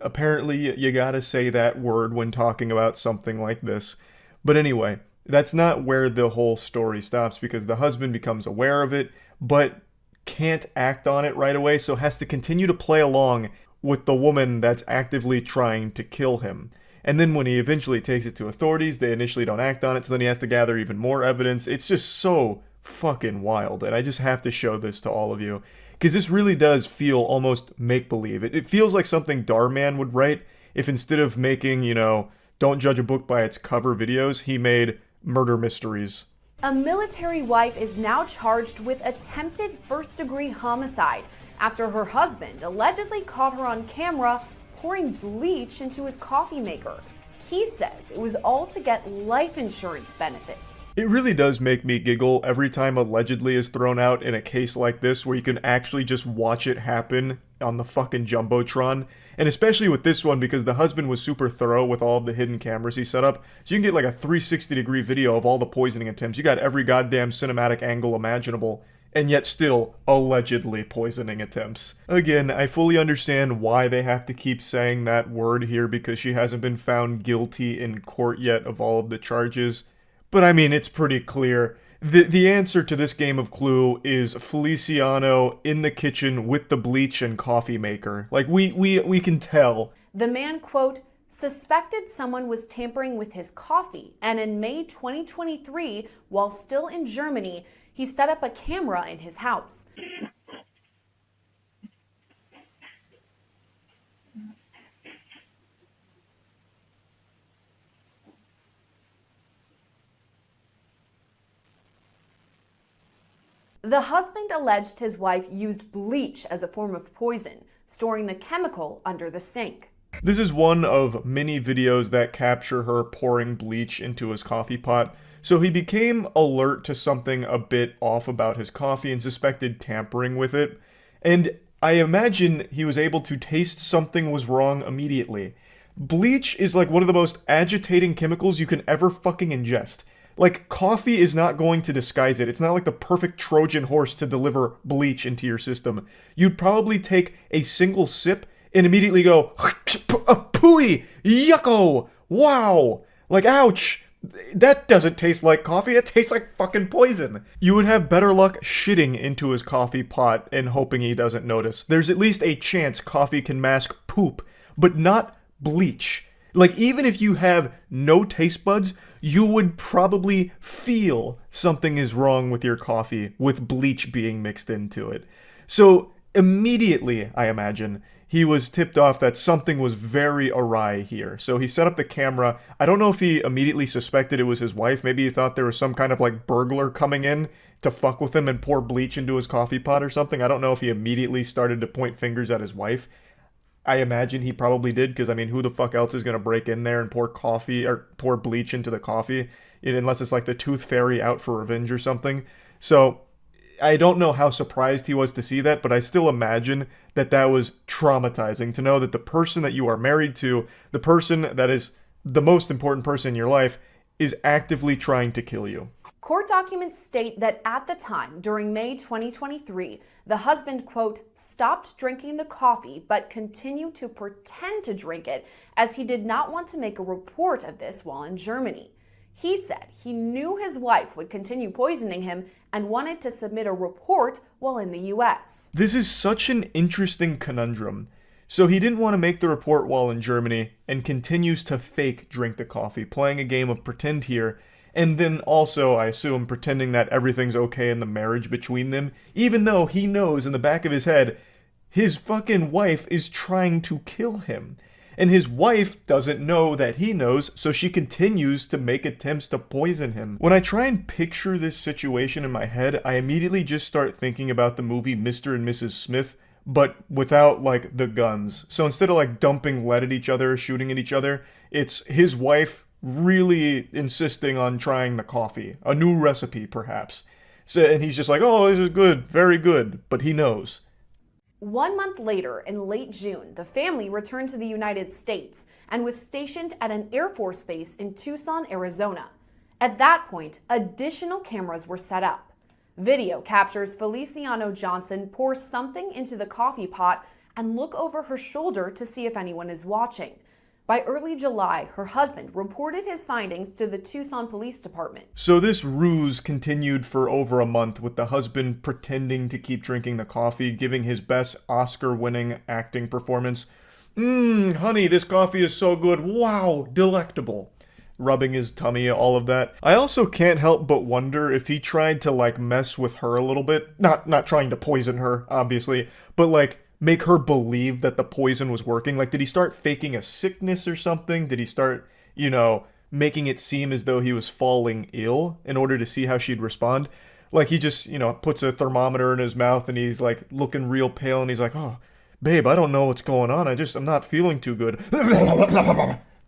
apparently you gotta say that word when talking about something like this. But anyway, that's not where the whole story stops because the husband becomes aware of it, but can't act on it right away, so has to continue to play along with the woman that's actively trying to kill him. And then when he eventually takes it to authorities, they initially don't act on it, so then he has to gather even more evidence. It's just so fucking wild, and I just have to show this to all of you. Because this really does feel almost make-believe. It feels like something Darman would write if instead of making, don't judge a book by its cover videos, he made murder mysteries. A military wife is now charged with attempted first-degree homicide after her husband allegedly caught her on camera pouring bleach into his coffee maker. He says it was all to get life insurance benefits. It really does make me giggle every time allegedly is thrown out in a case like this where you can actually just watch it happen on the fucking Jumbotron. And especially with this one because the husband was super thorough with all of the hidden cameras he set up. So you can get like a 360-degree video of all the poisoning attempts. You got every goddamn cinematic angle imaginable. And yet still allegedly poisoning attempts. Again, I fully understand why they have to keep saying that word here because she hasn't been found guilty in court yet of all of the charges. But I mean, it's pretty clear. The answer to this game of Clue is Feliciano in the kitchen with the bleach and coffee maker. Like, we can tell. The man, quote, suspected someone was tampering with his coffee, and in May 2023, while still in Germany, he set up a camera in his house. The husband alleged his wife used bleach as a form of poison, storing the chemical under the sink. This is one of many videos that capture her pouring bleach into his coffee pot. So he became alert to something a bit off about his coffee and suspected tampering with it. And I imagine he was able to taste something was wrong immediately. Bleach is like one of the most agitating chemicals you can ever fucking ingest. Like, coffee is not going to disguise it. It's not like the perfect Trojan horse to deliver bleach into your system. You'd probably take a single sip and immediately go, pooey, yucko, wow, like, ouch. That doesn't taste like coffee, it tastes like fucking poison. You would have better luck shitting into his coffee pot and hoping he doesn't notice. There's at least a chance coffee can mask poop, but not bleach. Like, even if you have no taste buds, you would probably feel something is wrong with your coffee with bleach being mixed into it. So, immediately, I imagine, he was tipped off that something was very awry here. So he set up the camera. I don't know if he immediately suspected it was his wife. Maybe he thought there was some kind of like burglar coming in to fuck with him and pour bleach into his coffee pot or something. I don't know if he immediately started to point fingers at his wife. I imagine he probably did because, I mean, who the fuck else is going to break in there and pour coffee or pour bleach into the coffee? Unless it's like the Tooth Fairy out for revenge or something. So I don't know how surprised he was to see that, but I still imagine that that was traumatizing to know that the person that you are married to, the person that is the most important person in your life, is actively trying to kill you. Court documents state that at the time, during May 2023, the husband, quote, stopped drinking the coffee but continued to pretend to drink it as he did not want to make a report of this while in Germany. He said he knew his wife would continue poisoning him and wanted to submit a report while in the US. This is such an interesting conundrum. So he didn't want to make the report while in Germany and continues to fake drink the coffee, playing a game of pretend here, and then also, I assume, pretending that everything's okay in the marriage between them, even though he knows in the back of his head his fucking wife is trying to kill him. And his wife doesn't know that he knows, so she continues to make attempts to poison him. When I try and picture this situation in my head, I immediately just start thinking about the movie Mr. and Mrs. Smith, but without, like, the guns. So instead of, like, dumping lead at each other, shooting at each other, it's his wife really insisting on trying the coffee. A new recipe, perhaps. So, and he's just like, oh, this is good, very good, but he knows. 1 month later, in late June, the family returned to the United States and was stationed at an Air Force base in Tucson, Arizona. At that point, additional cameras were set up. Video captures Feliciano Johnson pour something into the coffee pot and look over her shoulder to see if anyone is watching. By early July, her husband reported his findings to the Tucson Police Department. So this ruse continued for over a month, with the husband pretending to keep drinking the coffee, giving his best Oscar-winning acting performance. Honey, this coffee is so good. Wow, delectable. Rubbing his tummy, all of that. I also can't help but wonder if he tried to, like, mess with her a little bit. Not trying to poison her, obviously, but, like, make her believe that the poison was working. Like, did he start faking a sickness or something? Did he start, making it seem as though he was falling ill in order to see how she'd respond? Like, he just, puts a thermometer in his mouth and he's, like, looking real pale and he's like, oh, babe, I don't know what's going on. I'm not feeling too good.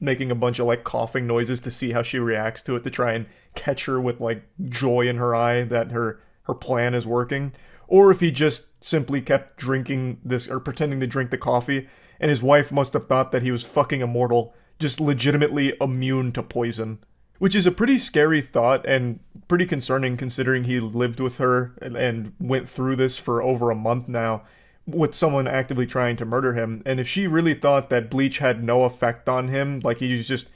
Making a bunch of, like, coughing noises to see how she reacts to it, to try and catch her with, like, joy in her eye that her plan is working. Or if he just simply kept drinking this, or pretending to drink the coffee, and his wife must have thought that he was fucking immortal, just legitimately immune to poison. Which is a pretty scary thought, and pretty concerning considering he lived with her and went through this for over a month now, with someone actively trying to murder him. And if she really thought that bleach had no effect on him, like he was just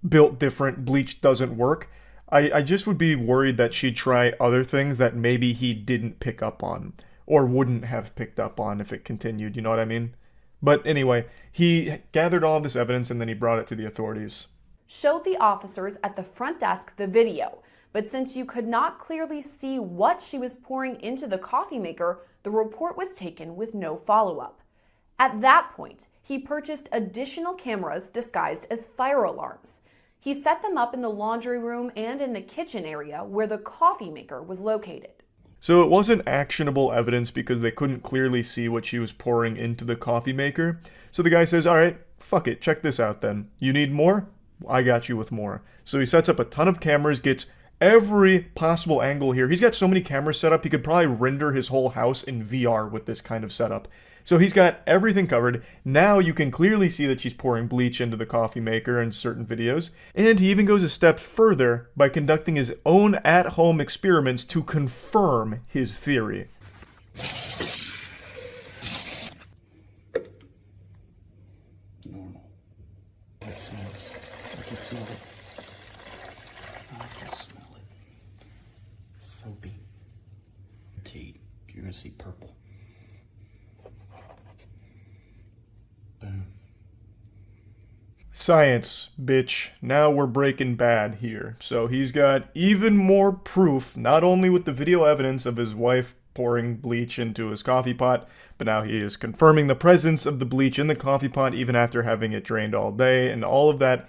built different, bleach doesn't work, I just would be worried that she'd try other things that maybe he didn't pick up on, or wouldn't have picked up on if it continued, you know what I mean? But anyway, he gathered all this evidence and then he brought it to the authorities. Showed the officers at the front desk the video, but since you could not clearly see what she was pouring into the coffee maker, the report was taken with no follow-up. At that point, he purchased additional cameras disguised as fire alarms. He set them up in the laundry room and in the kitchen area where the coffee maker was located. So it wasn't actionable evidence because they couldn't clearly see what she was pouring into the coffee maker. So the guy says, alright, fuck it, check this out then. You need more? I got you with more. So he sets up a ton of cameras, gets every possible angle here. He's got so many cameras set up, he could probably render his whole house in VR with this kind of setup. So he's got everything covered. Now you can clearly see that she's pouring bleach into the coffee maker in certain videos. And he even goes a step further by conducting his own at-home experiments to confirm his theory. Normal. It smells. I can smell it. I can smell it. Soapy. Tea. You're gonna see purple. Boom. Science, bitch. Now we're Breaking Bad here. So he's got even more proof, not only with the video evidence of his wife pouring bleach into his coffee pot, but now he is confirming the presence of the bleach in the coffee pot even after having it drained all day and all of that.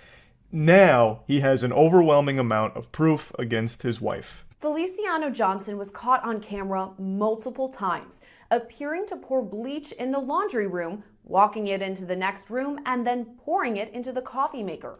Now he has an overwhelming amount of proof against his wife. Feliciano Johnson was caught on camera multiple times, appearing to pour bleach in the laundry room, walking it into the next room, and then pouring it into the coffee maker.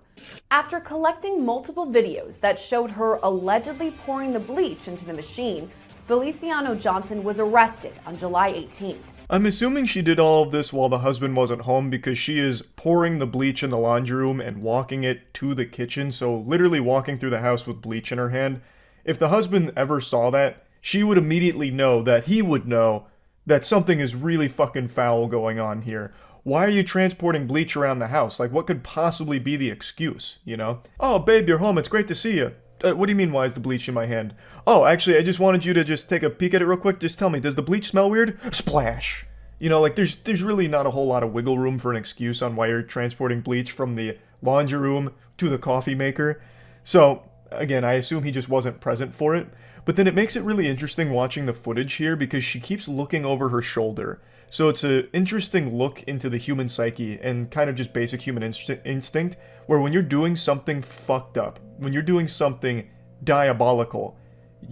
After collecting multiple videos that showed her allegedly pouring the bleach into the machine, Feliciano Johnson was arrested on July 18th. I'm assuming she did all of this while the husband wasn't home because she is pouring the bleach in the laundry room and walking it to the kitchen, so literally walking through the house with bleach in her hand. If the husband ever saw that, she would immediately know that he would know that something is really fucking foul going on here. Why are you transporting bleach around the house? Like, what could possibly be the excuse, you know? Oh, babe, you're home. It's great to see you. What do you mean, why is the bleach in my hand? Oh, actually, I just wanted you to just take a peek at it real quick. Just tell me, does the bleach smell weird? Splash! You know, like, there's really not a whole lot of wiggle room for an excuse on why you're transporting bleach from the laundry room to the coffee maker. So, again, I assume he just wasn't present for it. But then it makes it really interesting watching the footage here because she keeps looking over her shoulder. So it's an interesting look into the human psyche and kind of just basic human instinct, where when you're doing something fucked up, when you're doing something diabolical,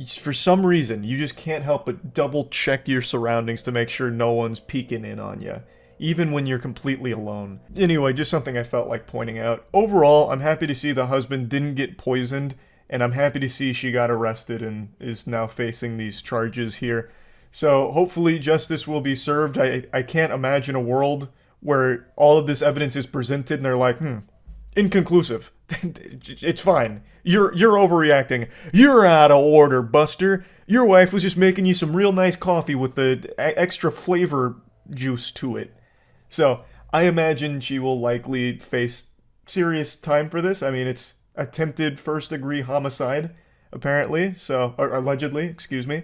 for some reason, you just can't help but double check your surroundings to make sure no one's peeking in on you, even when you're completely alone. Anyway, just something I felt like pointing out. Overall, I'm happy to see the husband didn't get poisoned, and I'm happy to see she got arrested and is now facing these charges here. So hopefully justice will be served. I can't imagine a world where all of this evidence is presented and they're like, Inconclusive. It's fine. You're overreacting. You're out of order, Buster. Your wife was just making you some real nice coffee with the extra flavor juice to it. So, I imagine she will likely face serious time for this. I mean, it's attempted first-degree homicide, apparently. So, or allegedly, excuse me.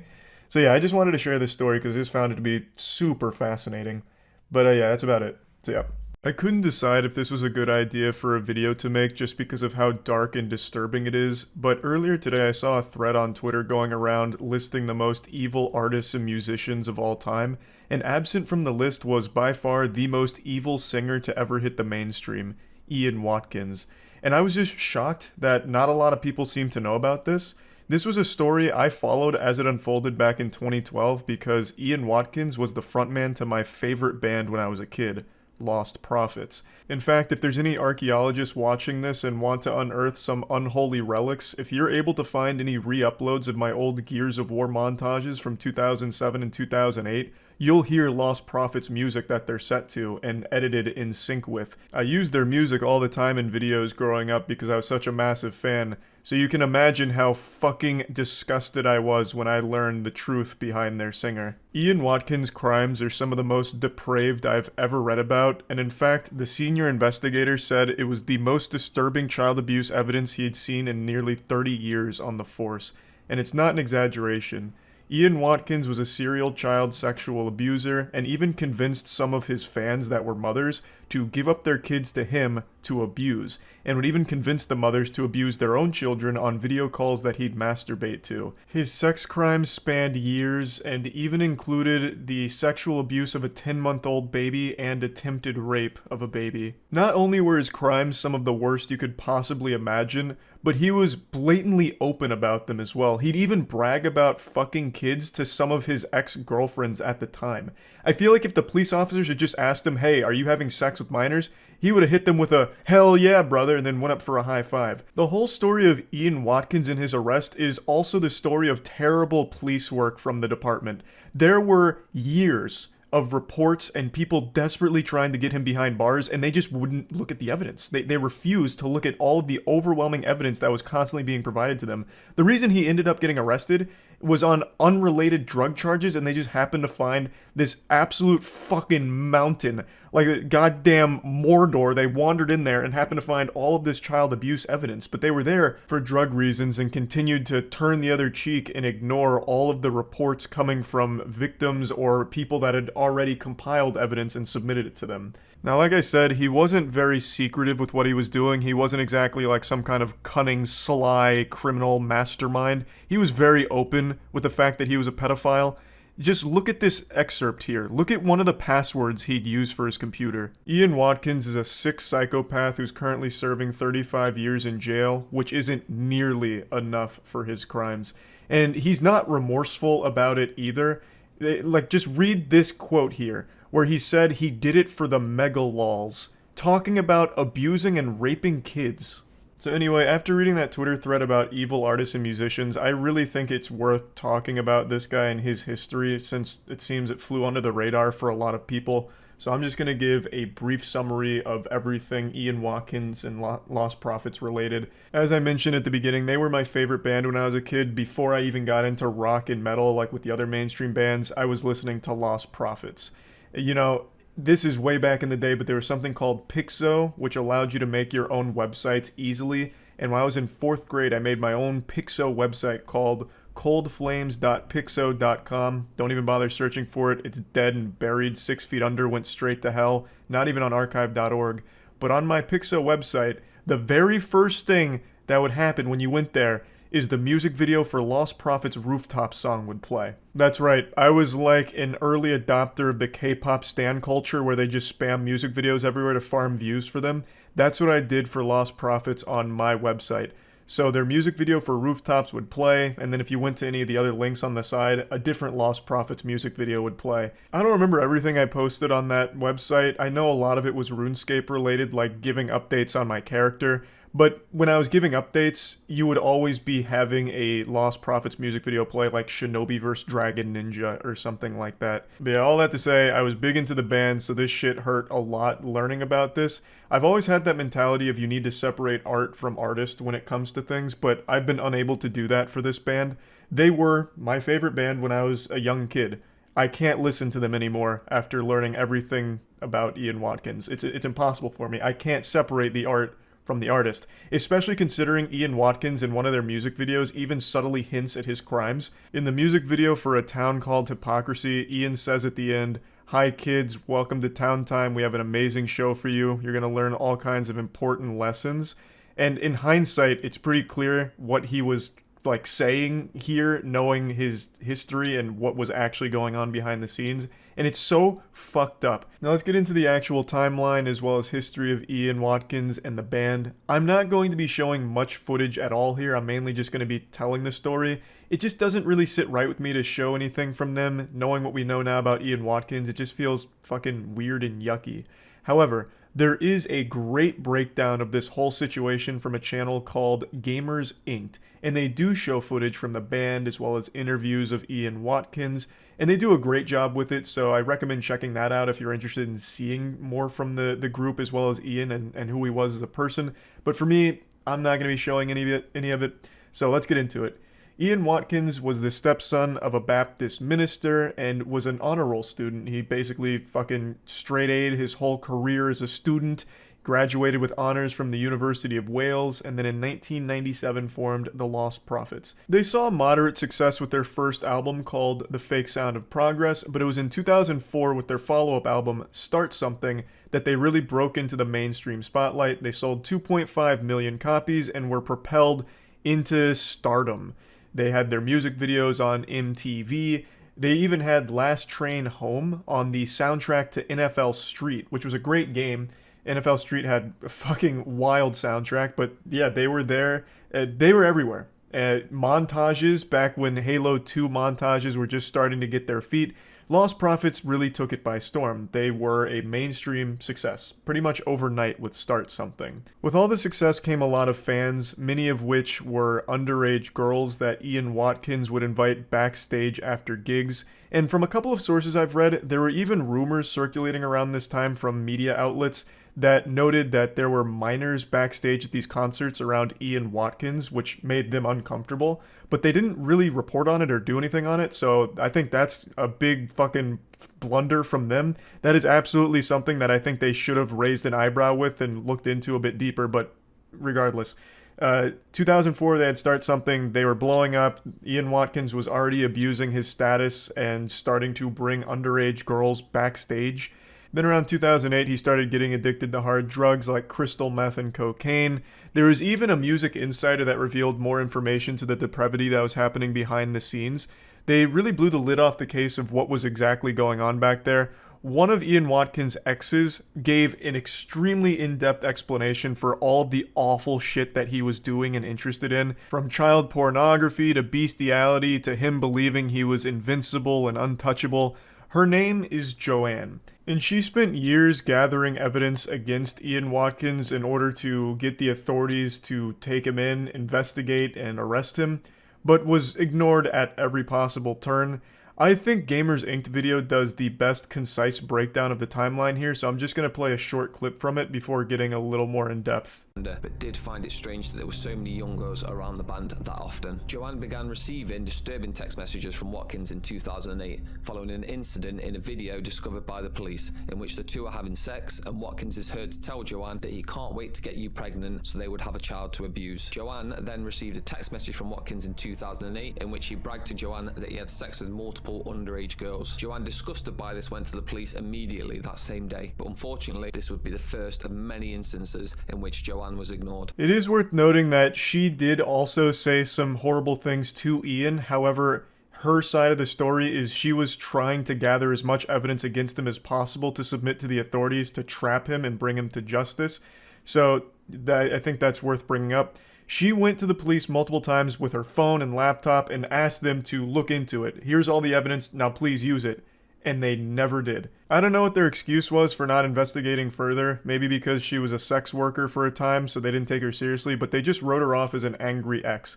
So yeah, I just wanted to share this story because I just found it to be super fascinating. But yeah, that's about it. So yeah. I couldn't decide if this was a good idea for a video to make just because of how dark and disturbing it is, but earlier today I saw a thread on Twitter going around listing the most evil artists and musicians of all time, and absent from the list was by far the most evil singer to ever hit the mainstream, Ian Watkins. And I was just shocked that not a lot of people seem to know about this. This was a story I followed as it unfolded back in 2012 because Ian Watkins was the frontman to my favorite band when I was a kid, Lost Prophets. In fact, if there's any archaeologists watching this and want to unearth some unholy relics, if you're able to find any re-uploads of my old Gears of War montages from 2007 and 2008, you'll hear Lost Prophets music that they're set to and edited in sync with. I used their music all the time in videos growing up because I was such a massive fan, so you can imagine how fucking disgusted I was when I learned the truth behind their singer. Ian Watkins' crimes are some of the most depraved I've ever read about, and in fact, the senior investigator said it was the most disturbing child abuse evidence he had seen in nearly 30 years on the force, and it's not an exaggeration. Ian Watkins was a serial child sexual abuser and even convinced some of his fans that were mothers to give up their kids to him to abuse, and would even convince the mothers to abuse their own children on video calls that he'd masturbate to. His sex crimes spanned years and even included the sexual abuse of a 10-month-old baby and attempted rape of a baby. Not only were his crimes some of the worst you could possibly imagine, but he was blatantly open about them as well. He'd even brag about fucking kids to some of his ex-girlfriends at the time. I feel like if the police officers had just asked him, hey, are you having sex with minors? He would have hit them with a, hell yeah, brother, and then went up for a high five. The whole story of Ian Watkins and his arrest is also the story of terrible police work from the department. There were years of reports and people desperately trying to get him behind bars, and they just wouldn't look at the evidence. They refused to look at all of the overwhelming evidence that was constantly being provided to them. The reason he ended up getting arrested was on unrelated drug charges, and they just happened to find this absolute fucking mountain, like a goddamn Mordor. They wandered in there and happened to find all of this child abuse evidence, but they were there for drug reasons and continued to turn the other cheek and ignore all of the reports coming from victims or people that had already compiled evidence and submitted it to them. Now, like I said, he wasn't very secretive with what he was doing. He wasn't exactly like some kind of cunning, sly, criminal mastermind. He was very open with the fact that he was a pedophile. Just look at this excerpt here. Look at one of the passwords he'd use for his computer. Ian Watkins is a sick psychopath who's currently serving 35 years in jail, which isn't nearly enough for his crimes. And he's not remorseful about it either. Like, just read this quote here, where he said he did it for the mega lols, talking about abusing and raping kids. So anyway, after reading that Twitter thread about evil artists and musicians, I really think it's worth talking about this guy and his history, since it seems it flew under the radar for a lot of people. So I'm just going to give a brief summary of everything Ian Watkins and Lost Prophets related. As I mentioned at the beginning, they were my favorite band when I was a kid. Before I even got into rock and metal, like with the other mainstream bands, I was listening to Lost Prophets. You know, this is way back in the day, but there was something called penguinz0, which allowed you to make your own websites easily. And when I was in 4th grade, I made my own penguinz0 website called coldflames.penguinz0.com. Don't even bother searching for it. It's dead and buried 6 feet under, went straight to hell. Not even on archive.org. But on my penguinz0 website, the very first thing that would happen when you went there is the music video for Lost Prophets' Rooftop song would play. That's right, I was like an early adopter of the K-pop stan culture where they just spam music videos everywhere to farm views for them. That's what I did for Lost Prophets on my website. So their music video for Rooftops would play, and then if you went to any of the other links on the side, a different Lost Prophets music video would play. I don't remember everything I posted on that website. I know a lot of it was RuneScape related, like giving updates on my character, But when I was giving updates, you would always be having a Lost Prophets music video play, like Shinobi vs. Dragon Ninja or something like that. But yeah, all that to say, I was big into the band, so this shit hurt a lot learning about this. I've always had that mentality of you need to separate art from artist when it comes to things, but I've been unable to do that for this band. They were my favorite band when I was a young kid. I can't listen to them anymore after learning everything about Ian Watkins. It's impossible for me. I can't separate the art from the artist, especially considering Ian Watkins in one of their music videos even subtly hints at his crimes. In the music video for A Town Called Hypocrisy, Ian says at the end, "Hi kids, welcome to Town Time. We have an amazing show for you. You're going to learn all kinds of important lessons." And in hindsight, it's pretty clear what he was like saying here, knowing his history and what was actually going on behind the scenes. And it's so fucked up. Now let's get into the actual timeline as well as history of Ian Watkins and the band. I'm not going to be showing much footage at all here. I'm mainly just going to be telling the story. It just doesn't really sit right with me to show anything from them. Knowing what we know now about Ian Watkins, it just feels fucking weird and yucky. However, there is a great breakdown of this whole situation from a channel called penguinz0, and they do show footage from the band as well as interviews of Ian Watkins, and they do a great job with it, so I recommend checking that out if you're interested in seeing more from the group as well as Ian and who he was as a person. But for me, I'm not going to be showing any of it, so let's get into it. Ian Watkins was the stepson of a Baptist minister and was an honor roll student. He basically fucking straight A'd his whole career as a student, graduated with honors from the University of Wales, and then in 1997 formed the Lost Prophets. They saw moderate success with their first album called The Fake Sound of Progress, but it was in 2004 with their follow-up album, Start Something, that they really broke into the mainstream spotlight. They sold 2.5 million copies and were propelled into stardom. They had their music videos on MTV. They even had Last Train Home on the soundtrack to NFL Street, which was a great game. NFL Street had a fucking wild soundtrack, but yeah, they were there. They were everywhere. Montages, back when Halo 2 montages were just starting to get their feet, Lost Prophets really took it by storm. They were a mainstream success, pretty much overnight with Start Something. With all the success came a lot of fans, many of which were underage girls that Ian Watkins would invite backstage after gigs. And from a couple of sources I've read, there were even rumors circulating around this time from media outlets that noted that there were minors backstage at these concerts around Ian Watkins, which made them uncomfortable, but they didn't really report on it or do anything on it, so I think that's a big fucking blunder from them. That is absolutely something that I think they should have raised an eyebrow with and looked into a bit deeper, but regardless. 2004, they had Start Something, they were blowing up. Ian Watkins was already abusing his status and starting to bring underage girls backstage. Then around 2008, he started getting addicted to hard drugs like crystal meth and cocaine. There was even a music insider that revealed more information to the depravity that was happening behind the scenes. They really blew the lid off the case of what was exactly going on back there. One of Ian Watkins' exes gave an extremely in-depth explanation for all of the awful shit that he was doing and interested in, from child pornography to bestiality to him believing he was invincible and untouchable. Her name is Joanne, and she spent years gathering evidence against Ian Watkins in order to get the authorities to take him in, investigate, and arrest him, but was ignored at every possible turn. I think penguinz0 video does the best concise breakdown of the timeline here, so I'm just going to play a short clip from it before getting a little more in depth. But did find it strange that there were so many young girls around the band that often. Joanne began receiving disturbing text messages from Watkins in 2008, following an incident in a video discovered by the police, in which the two are having sex, and Watkins is heard to tell Joanne that he can't wait to get you pregnant so they would have a child to abuse. Joanne then received a text message from Watkins in 2008, in which he bragged to Joanne that he had sex with multiple underage girls. Joanne, disgusted by this, went to the police immediately that same day, but unfortunately this would be the first of many instances in which Joanne was ignored. It is worth noting that she did also say some horrible things to Ian. However, her side of the story is she was trying to gather as much evidence against him as possible to submit to the authorities to trap him and bring him to justice. So I think that's worth bringing up. She went to the police multiple times with her phone and laptop and asked them to look into it. Here's all the evidence, now please use it. and they never did. I don't know what their excuse was for not investigating further, maybe because she was a sex worker for a time, so they didn't take her seriously, but they just wrote her off as an angry ex.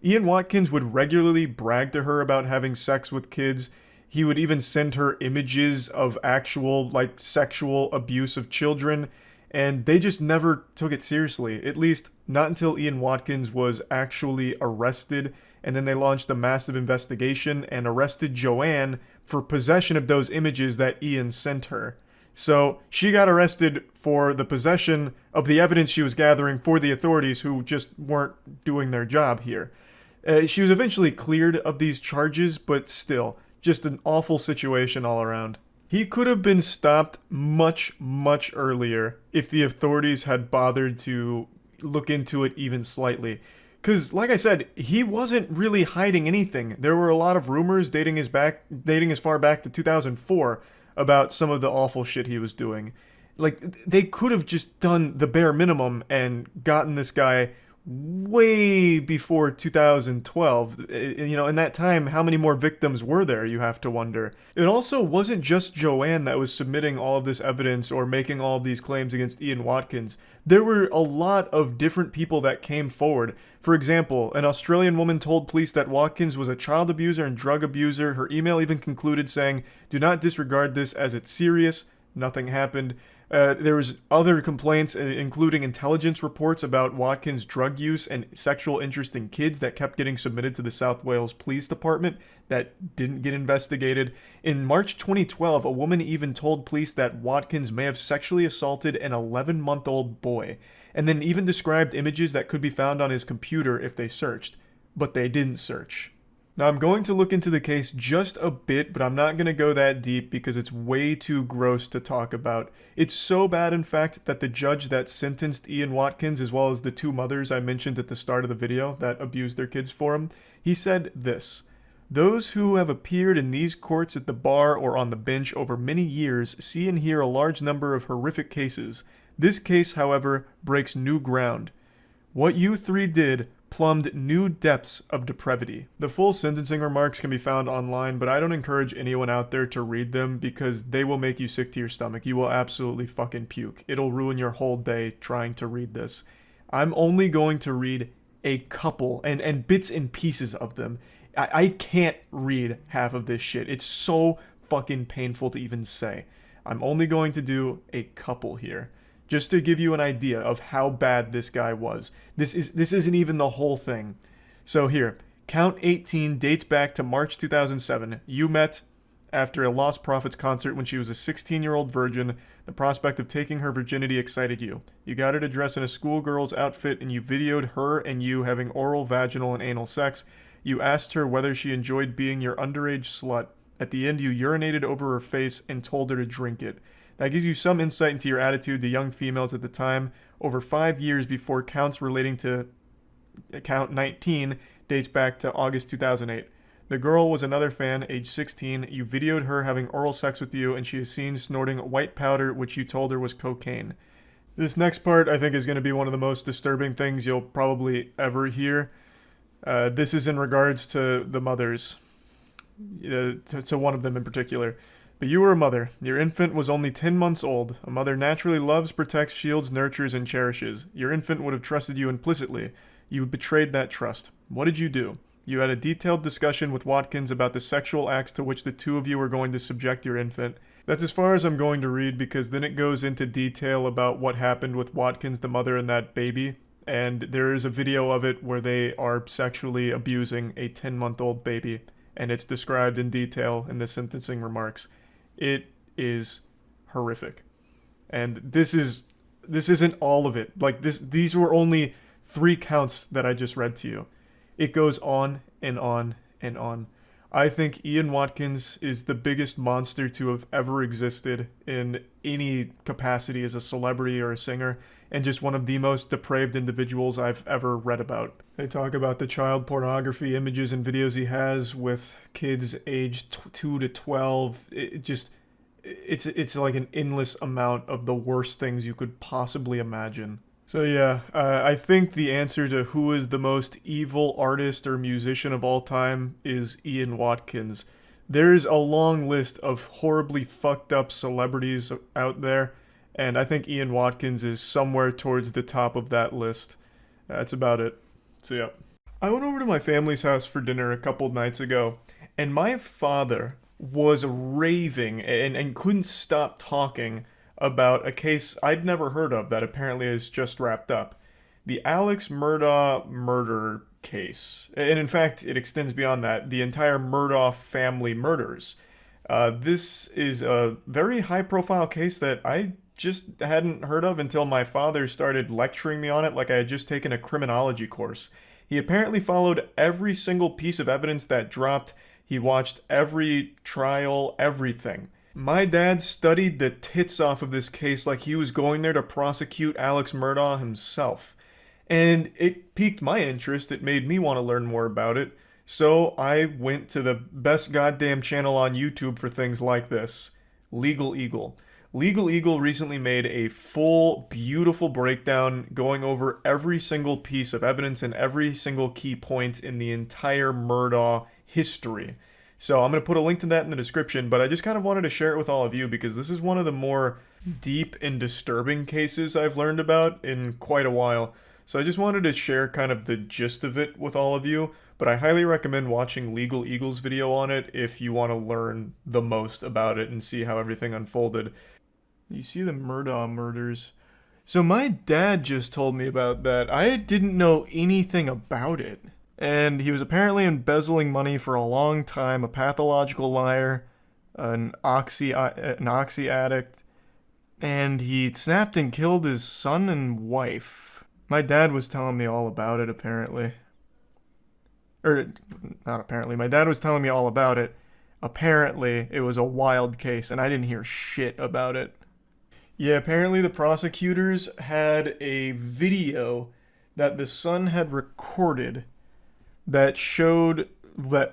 Ian Watkins would regularly brag to her about having sex with kids. He would even send her images of actual, like, sexual abuse of children, and they just never took it seriously, at least not until Ian Watkins was actually arrested, and then they launched a massive investigation and arrested Joanne for possession of those images that Ian sent her. So she got arrested for the possession of the evidence she was gathering for the authorities who just weren't doing their job here. She was eventually cleared of these charges, but still, just an awful situation all around. He could have been stopped much, much earlier if the authorities had bothered to look into it even slightly. Because, like I said, he wasn't really hiding anything. There were a lot of rumors dating as far back to 2004 about some of the awful shit he was doing. Like, they could have just done the bare minimum and gotten this guy way before 2012. You know, in that time, how many more victims were there, you have to wonder. It also wasn't just Joanne that was submitting all of this evidence or making all of these claims against Ian Watkins. There were a lot of different people that came forward. For example, an Australian woman told police that Watkins was a child abuser and drug abuser. Her email even concluded saying, "Do not disregard this as it's serious." Nothing happened. There was other complaints, including intelligence reports about Watkins' drug use and sexual interest in kids that kept getting submitted to the South Wales Police Department that didn't get investigated. In March 2012, a woman even told police that Watkins may have sexually assaulted an 11-month-old boy, and then even described images that could be found on his computer if they searched. But they didn't search. Now, I'm going to look into the case just a bit, but I'm not going to go that deep because it's way too gross to talk about. It's so bad, in fact, that the judge that sentenced Ian Watkins, as well as the two mothers I mentioned at the start of the video that abused their kids for him, he said this: "Those who have appeared in these courts at the bar or on the bench over many years see and hear a large number of horrific cases. This case, however, breaks new ground. What you three did plumbed new depths of depravity." The full sentencing remarks can be found online, but I don't encourage anyone out there to read them because they will make you sick to your stomach. You will absolutely fucking puke. It'll ruin your whole day trying to read this. I'm only going to read a couple and bits and pieces of them. I can't read half of this shit. It's so fucking painful to even say. I'm only going to do a couple here, just to give you an idea of how bad this guy was. This isn't even the whole thing. So here, count 18 dates back to March 2007. You met after a Lost Prophets concert when she was a 16-year-old virgin. The prospect of taking her virginity excited you. You got her to dress in a schoolgirl's outfit and you videoed her and you having oral, vaginal, and anal sex. You asked her whether she enjoyed being your underage slut. At the end, you urinated over her face and told her to drink it. That gives you some insight into your attitude to young females at the time. Over 5 years before counts relating to count 19 dates back to August 2008. The girl was another fan, age 16. You videoed her having oral sex with you, and she is seen snorting white powder, which you told her was cocaine. This next part, I think, is going to be one of the most disturbing things you'll probably ever hear. This is in regards to the mothers, to one of them in particular. But you were a mother. Your infant was only 10 months old. A mother naturally loves, protects, shields, nurtures, and cherishes. Your infant would have trusted you implicitly. You betrayed that trust. What did you do? You had a detailed discussion with Watkins about the sexual acts to which the two of you were going to subject your infant. That's as far as I'm going to read, because then it goes into detail about what happened with Watkins, the mother, and that baby. And there is a video of it where they are sexually abusing a 10-month-old baby. And it's described in detail in the sentencing remarks. It is horrific. And this isn't all of it. Like, these were only 3 counts that I just read to you. It goes on and on and on. I think Ian Watkins is the biggest monster to have ever existed in any capacity as a celebrity or a singer, and just one of the most depraved individuals I've ever read about. They talk about the child pornography images and videos he has with kids aged 2 to 12. It's like an endless amount of the worst things you could possibly imagine. So yeah, I think the answer to who is the most evil artist or musician of all time is Ian Watkins. There's a long list of horribly fucked up celebrities out there, and I think Ian Watkins is somewhere towards the top of that list. That's about it. So yeah. I went over to my family's house for dinner a couple nights ago, and my father was raving and couldn't stop talking about a case I'd never heard of that apparently has just wrapped up. The Alex Murdaugh murder case. And in fact, it extends beyond that. The entire Murdaugh family murders. This is a very high-profile case that I just hadn't heard of until my father started lecturing me on it like I had just taken a criminology course. He apparently followed every single piece of evidence that dropped. He watched every trial, everything. My dad studied the tits off of this case like he was going there to prosecute Alex Murdaugh himself. And it piqued my interest. It made me want to learn more about it. So I went to the best goddamn channel on YouTube for things like this, Legal Eagle. Legal Eagle recently made a full, beautiful breakdown going over every single piece of evidence and every single key point in the entire Murdaugh history. So I'm going to put a link to that in the description, but I just kind of wanted to share it with all of you because this is one of the more deep and disturbing cases I've learned about in quite a while. So I just wanted to share kind of the gist of it with all of you, but I highly recommend watching Legal Eagle's video on it if you want to learn the most about it and see how everything unfolded. You see the Murdaugh murders. So my dad just told me about that. I didn't know anything about it. And he was apparently embezzling money for a long time, a pathological liar, an oxy addict, and he snapped and killed his son and wife. My dad was telling me all about it, apparently. Or, not apparently, my dad was telling me all about it. Apparently, it was a wild case, and I didn't hear shit about it. Yeah, apparently the prosecutors had a video that the son had recorded that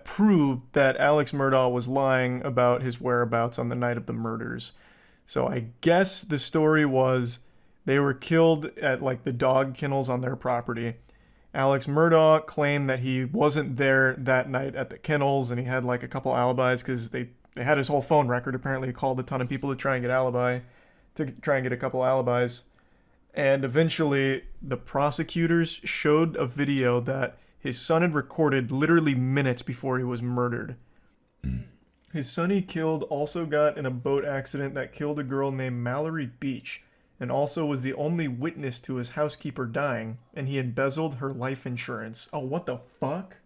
proved that Alex Murdaugh was lying about his whereabouts on the night of the murders. So I guess the story was they were killed at like the dog kennels on their property. Alex Murdaugh claimed that he wasn't there that night at the kennels, and he had like a couple alibis because they had his whole phone record. Apparently he called a ton of people to try and get a couple alibis. And eventually the prosecutors showed a video that his son had recorded literally minutes before he was murdered. His son he killed also got in a boat accident that killed a girl named Mallory Beach, and also was the only witness to his housekeeper dying, and he embezzled her life insurance. Oh, what the fuck?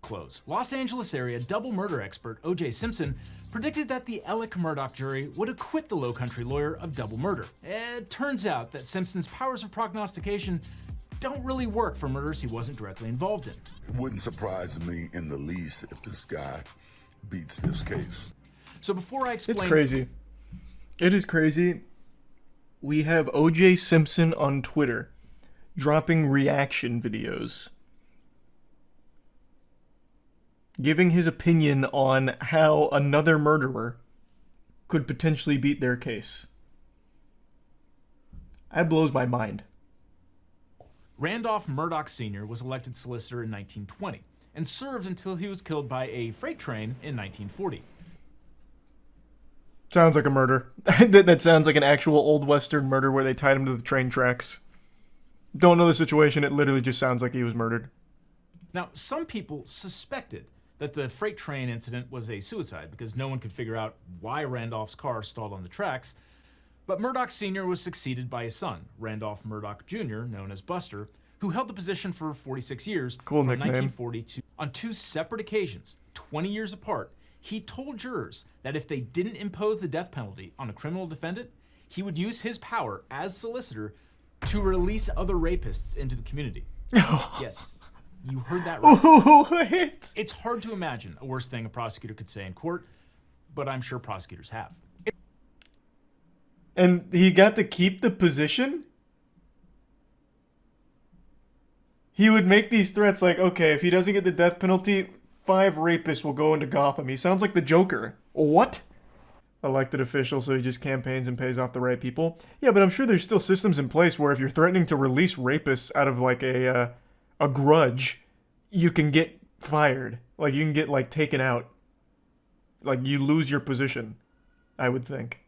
Close. Los Angeles area double murder expert O.J. Simpson predicted that the Alec Murdaugh jury would acquit the Low Country lawyer of double murder. It turns out that Simpson's powers of prognostication don't really work for murders he wasn't directly involved in. It wouldn't surprise me in the least if this guy beats this case. So before I explain... It's crazy. It is crazy. We have O.J. Simpson on Twitter dropping reaction videos, giving his opinion on how another murderer could potentially beat their case. That blows my mind. Randolph Murdaugh Sr. was elected solicitor in 1920 and served until he was killed by a freight train in 1940. Sounds like a murder. That sounds like an actual old western murder where they tied him to the train tracks. Don't know the situation, it literally just sounds like he was murdered. Now, some people suspected that the freight train incident was a suicide because no one could figure out why Randolph's car stalled on the tracks. But Murdaugh Sr. was succeeded by his son, Randolph Murdaugh Jr., known as Buster, who held the position for 46 years Cool from nickname. 1942. On two separate occasions, 20 years apart, he told jurors that if they didn't impose the death penalty on a criminal defendant, he would use his power as solicitor to release other rapists into the community. Yes, you heard that right. What? It's hard to imagine a worse thing a prosecutor could say in court, but I'm sure prosecutors have. And he got to keep the position? He would make these threats like, okay, if he doesn't get the death penalty, 5 rapists will go into Gotham. He sounds like the Joker. What? Elected official, so he just campaigns and pays off the right people. Yeah, but I'm sure there's still systems in place where if you're threatening to release rapists out of like a grudge, you can get fired. Like you can get like taken out. like, you lose your position, I would think.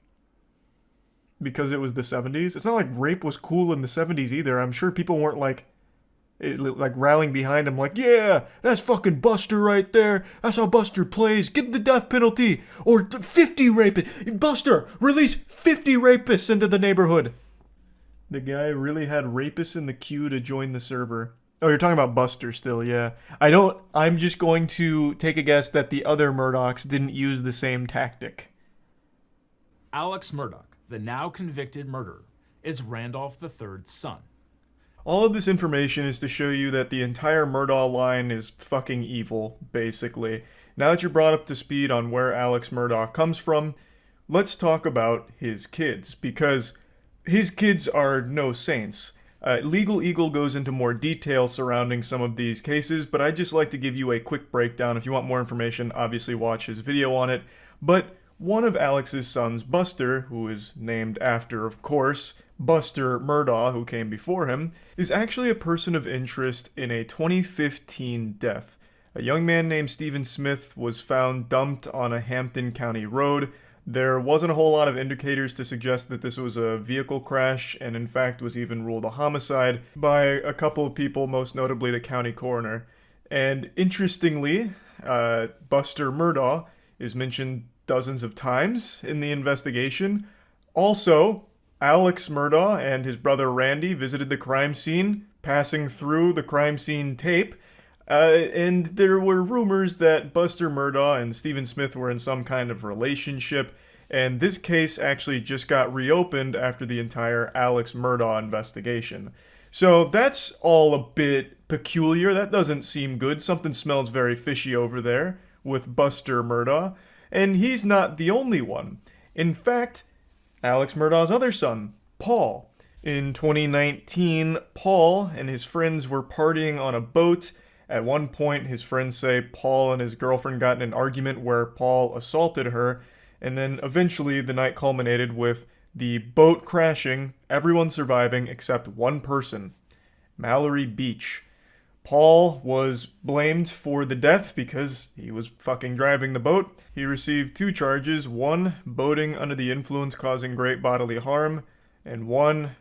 Because it was the 70s. It's not like rape was cool in the 70s either. I'm sure people weren't like rallying behind him like, yeah, that's fucking Buster right there. That's how Buster plays. Give the death penalty. Or 50 rapists. Buster, release 50 rapists into the neighborhood. The guy really had rapists in the queue to join the server. Oh, you're talking about Buster still, yeah. I'm just going to take a guess that the other Murdochs didn't use the same tactic. Alex Murdaugh, the now convicted murderer, is Randolph III's son. All of this information is to show you that the entire Murdaugh line is fucking evil, basically. Now that you're brought up to speed on where Alex Murdaugh comes from, let's talk about his kids, because his kids are no saints. Legal Eagle goes into more detail surrounding some of these cases, but I'd just like to give you a quick breakdown. If you want more information, obviously watch his video on it. But one of Alex's sons, Buster, who is named after, of course, Buster Murdaugh, who came before him, is actually a person of interest in a 2015 death. A young man named Stephen Smith was found dumped on a Hampton County road. There wasn't a whole lot of indicators to suggest that this was a vehicle crash, and in fact was even ruled a homicide by a couple of people, most notably the county coroner. And interestingly, Buster Murdaugh is mentioned dozens of times in the investigation. Also, Alex Murdaugh and his brother Randy visited the crime scene, passing through the crime scene tape, and there were rumors that Buster Murdaugh and Stephen Smith were in some kind of relationship, and this case actually just got reopened after the entire Alex Murdaugh investigation. So that's all a bit peculiar. That doesn't seem good. Something smells very fishy over there with Buster Murdaugh, and he's not the only one. In fact, Alex Murdaugh's other son, Paul. In 2019, Paul and his friends were partying on a boat. At one point, his friends say Paul and his girlfriend got in an argument where Paul assaulted her, and then eventually the night culminated with the boat crashing, everyone surviving except one person, Mallory Beach. Paul was blamed for the death because he was fucking driving the boat. He received 2 charges, 1 boating under the influence causing great bodily harm, and 1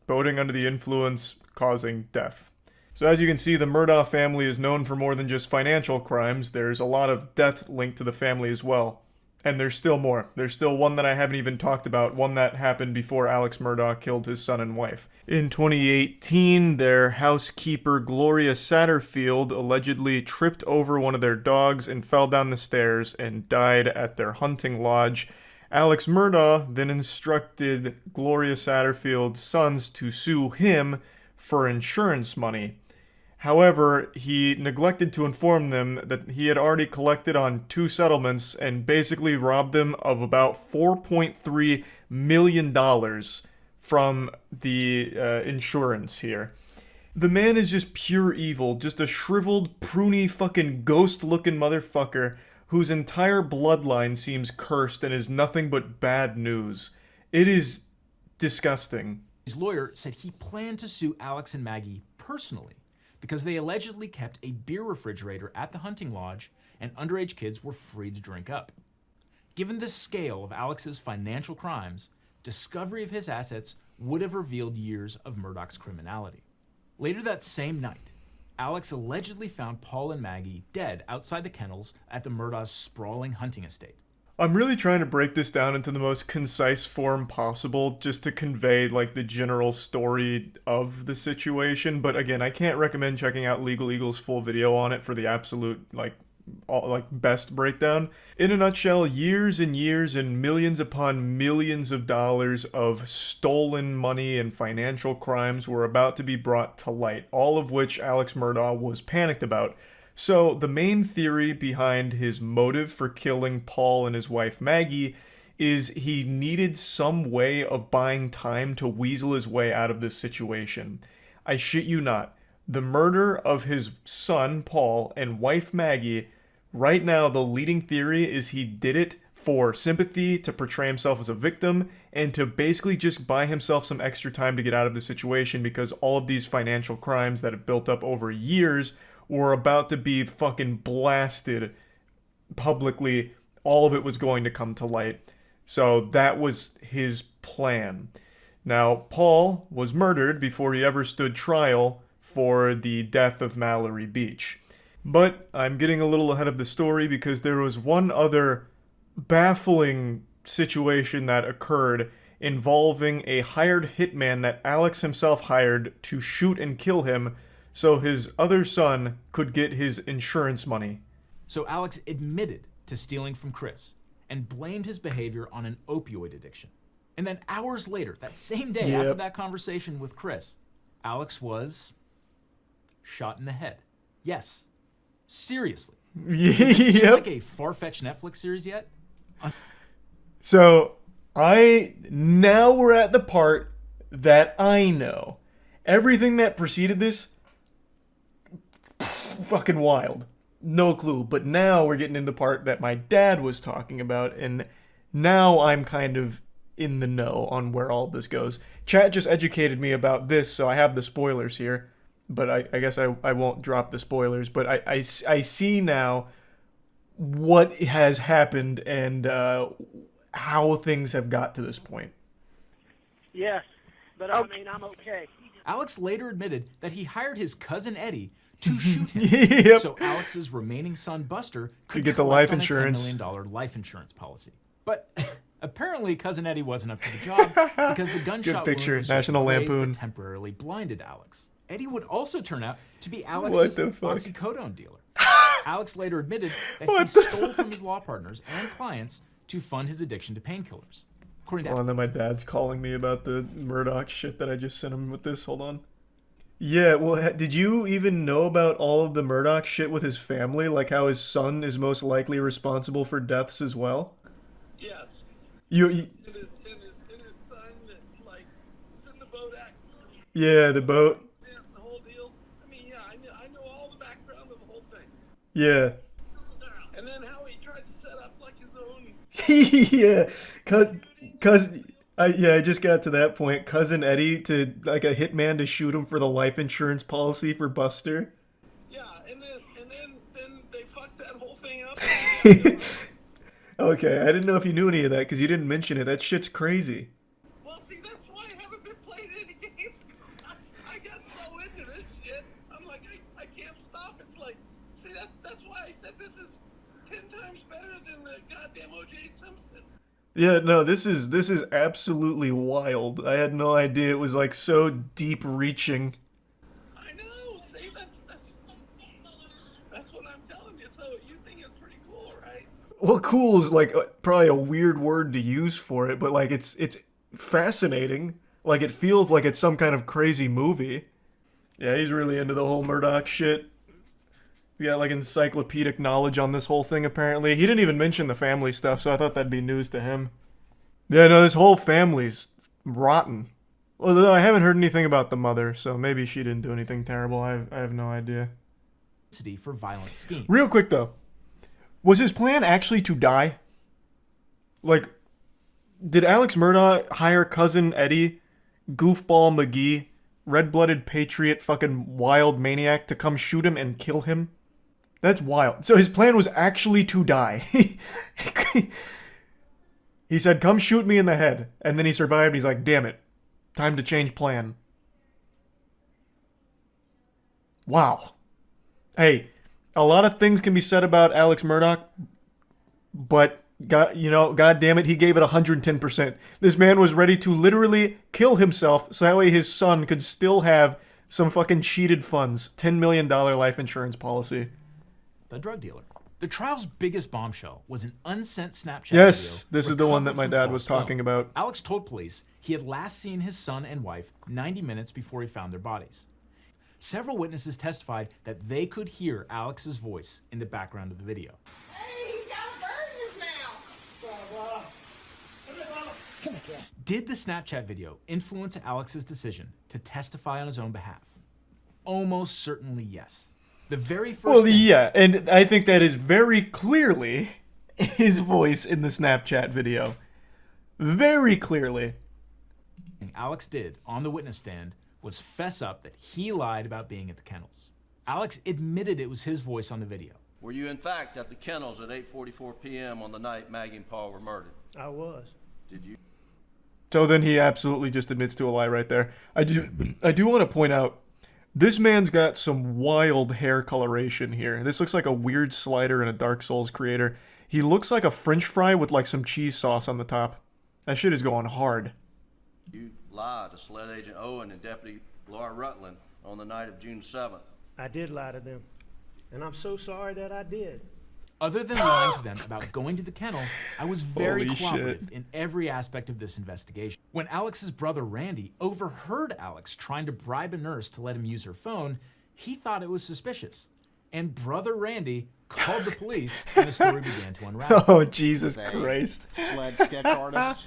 boating under the influence causing death. So as you can see, the Murdaugh family is known for more than just financial crimes. There's a lot of death linked to the family as well. And there's still more. There's still one that I haven't even talked about, one that happened before Alex Murdaugh killed his son and wife. In 2018, their housekeeper Gloria Satterfield allegedly tripped over one of their dogs and fell down the stairs and died at their hunting lodge. Alex Murdaugh then instructed Gloria Satterfield's sons to sue him for insurance money. However, he neglected to inform them that he had already collected on 2 settlements and basically robbed them of about $4.3 million from the insurance here. The man is just pure evil, just a shriveled, pruny, fucking ghost-looking motherfucker whose entire bloodline seems cursed and is nothing but bad news. It is disgusting. His lawyer said he planned to sue Alex and Maggie personally because they allegedly kept a beer refrigerator at the hunting lodge and underage kids were free to drink up. Given the scale of Alex's financial crimes, discovery of his assets would have revealed years of Murdaugh's criminality. Later that same night, Alex allegedly found Paul and Maggie dead outside the kennels at the Murdaugh's sprawling hunting estate. I'm really trying to break this down into the most concise form possible just to convey like the general story of the situation, but again, I can't recommend checking out Legal Eagle's full video on it for the absolute best breakdown. In a nutshell, years and years and millions upon millions of dollars of stolen money and financial crimes were about to be brought to light, all of which Alex Murdaugh was panicked about. So the main theory behind his motive for killing Paul and his wife Maggie is he needed some way of buying time to weasel his way out of this situation. I shit you not. The murder of his son Paul and wife Maggie, right now the leading theory is he did it for sympathy, to portray himself as a victim, and to basically just buy himself some extra time to get out of the situation because all of these financial crimes that have built up over years were about to be fucking blasted publicly all of it was going to come to light. So that was his plan. Now, Paul was murdered before he ever stood trial for the death of Mallory Beach. But I'm getting a little ahead of the story because there was one other baffling situation that occurred involving a hired hitman that Alex himself hired to shoot and kill him so his other son could get his insurance money. So Alex admitted to stealing from Chris and blamed his behavior on an opioid addiction. And then hours later, that same day after that conversation with Chris, Alex was shot in the head. Yes. Seriously. Does this seem like a far-fetched Netflix series yet? So, now we're at the part that I know. Everything that preceded this, fucking wild. No clue. But now we're getting into the part that my dad was talking about, and now I'm kind of in the know on where all this goes. Chat just educated me about this, so I have the spoilers here. But I guess I won't drop the spoilers. But I see now what has happened and how things have got to this point. Yes, but I mean, I'm okay. Alex later admitted that he hired his cousin Eddie to shoot him. So Alex's remaining son Buster could get the life insurance. $10 million life insurance policy. But apparently cousin Eddie wasn't up to the job because the gunshot Good picture, wound was National just a blaze Lampoon. that temporarily blinded Alex. Eddie would also turn out to be Alex's oxycodone dealer. Alex later admitted that he stole from his law partners and clients to fund his addiction to painkillers. According to And then my dad's calling me about the Murdoch shit that I just sent him with this. Hold on. Yeah, well, did you even know about all of the Murdoch shit with his family? Like how his son is most likely responsible for deaths as well? Yes. You And his son, like, was in the boat accident. yeah, the boat. Yeah, the whole deal. I mean, yeah, I know all the background of the whole thing. Yeah. And then how he tried to set up, like, his own... Yeah, I just got to that point. Cousin Eddie to like a hitman to shoot him for the life insurance policy for Buster. Yeah, and then they fucked that whole thing up. Okay, I didn't know if you knew any of that because you didn't mention it. That shit's crazy. Well, see, that's why I haven't been playing any games. I got so into this shit. I'm like, I can't stop. It's like, see, that's why I said this is 10 times better than the goddamn O.J. Simpson. Yeah, no, this is absolutely wild. I had no idea it was like so deep reaching. I know. See, that's what I'm telling you. So you think it's pretty cool, right? Well, cool is like probably a weird word to use for it, but like it's fascinating. Like it feels like it's some kind of crazy movie. Yeah, he's really into the whole Murdoch shit. He got like encyclopedic knowledge on this whole thing apparently. He didn't even mention the family stuff, so I thought that'd be news to him. Yeah, no, this whole family's rotten. Although I haven't heard anything about the mother, so maybe she didn't do anything terrible. I have no idea. For violent schemes. Real quick though, was his plan actually to die? Like, did Alex Murdoch hire cousin Eddie, goofball McGee, red-blooded patriot, fucking wild maniac to come shoot him and kill him? That's wild. So his plan was actually to die. He said, come shoot me in the head. And then he survived. He's like, damn it. Time to change plan. Wow. Hey, a lot of things can be said about Alex Murdoch, but God damn it, he gave it 110%. This man was ready to literally kill himself so that way his son could still have some fucking cheated funds. $10 million life insurance policy. The drug dealer. The trial's biggest bombshell was an unsent Snapchat Yes, video this is the one that my recovered dad from was Paul's talking phone. about. Alex told police he had last seen his son and wife 90 minutes before he found their bodies. Several witnesses testified that they could hear Alex's voice in the background of the video. Did the Snapchat video influence Alex's decision to testify on his own behalf? Almost certainly yes. The very first Well, thing yeah, and I think that is very clearly his voice in the Snapchat video. Very clearly. Alex did on the witness stand was fess up that he lied about being at the kennels. Alex admitted it was his voice on the video. Were you in fact at the kennels at 8:44 p.m. on the night Maggie and Paul were murdered? I was. Did you? So then he absolutely just admits to a lie right there. I do want to point out, this man's got some wild hair coloration here. This looks like a weird slider in a Dark Souls creator. He looks like a French fry with like some cheese sauce on the top. That shit is going hard. You lied to Sled Agent Owen and Deputy Laura Rutland on the night of June 7th. I did lie to them, and I'm so sorry that I did. Other than lying to them about going to the kennel, I was very Holy cooperative shit. in every aspect of this investigation. When Alex's brother Randy overheard Alex trying to bribe a nurse to let him use her phone, he thought it was suspicious. And brother Randy called the police, and the story began to unravel. Oh, Jesus Christ. Sled sketch artist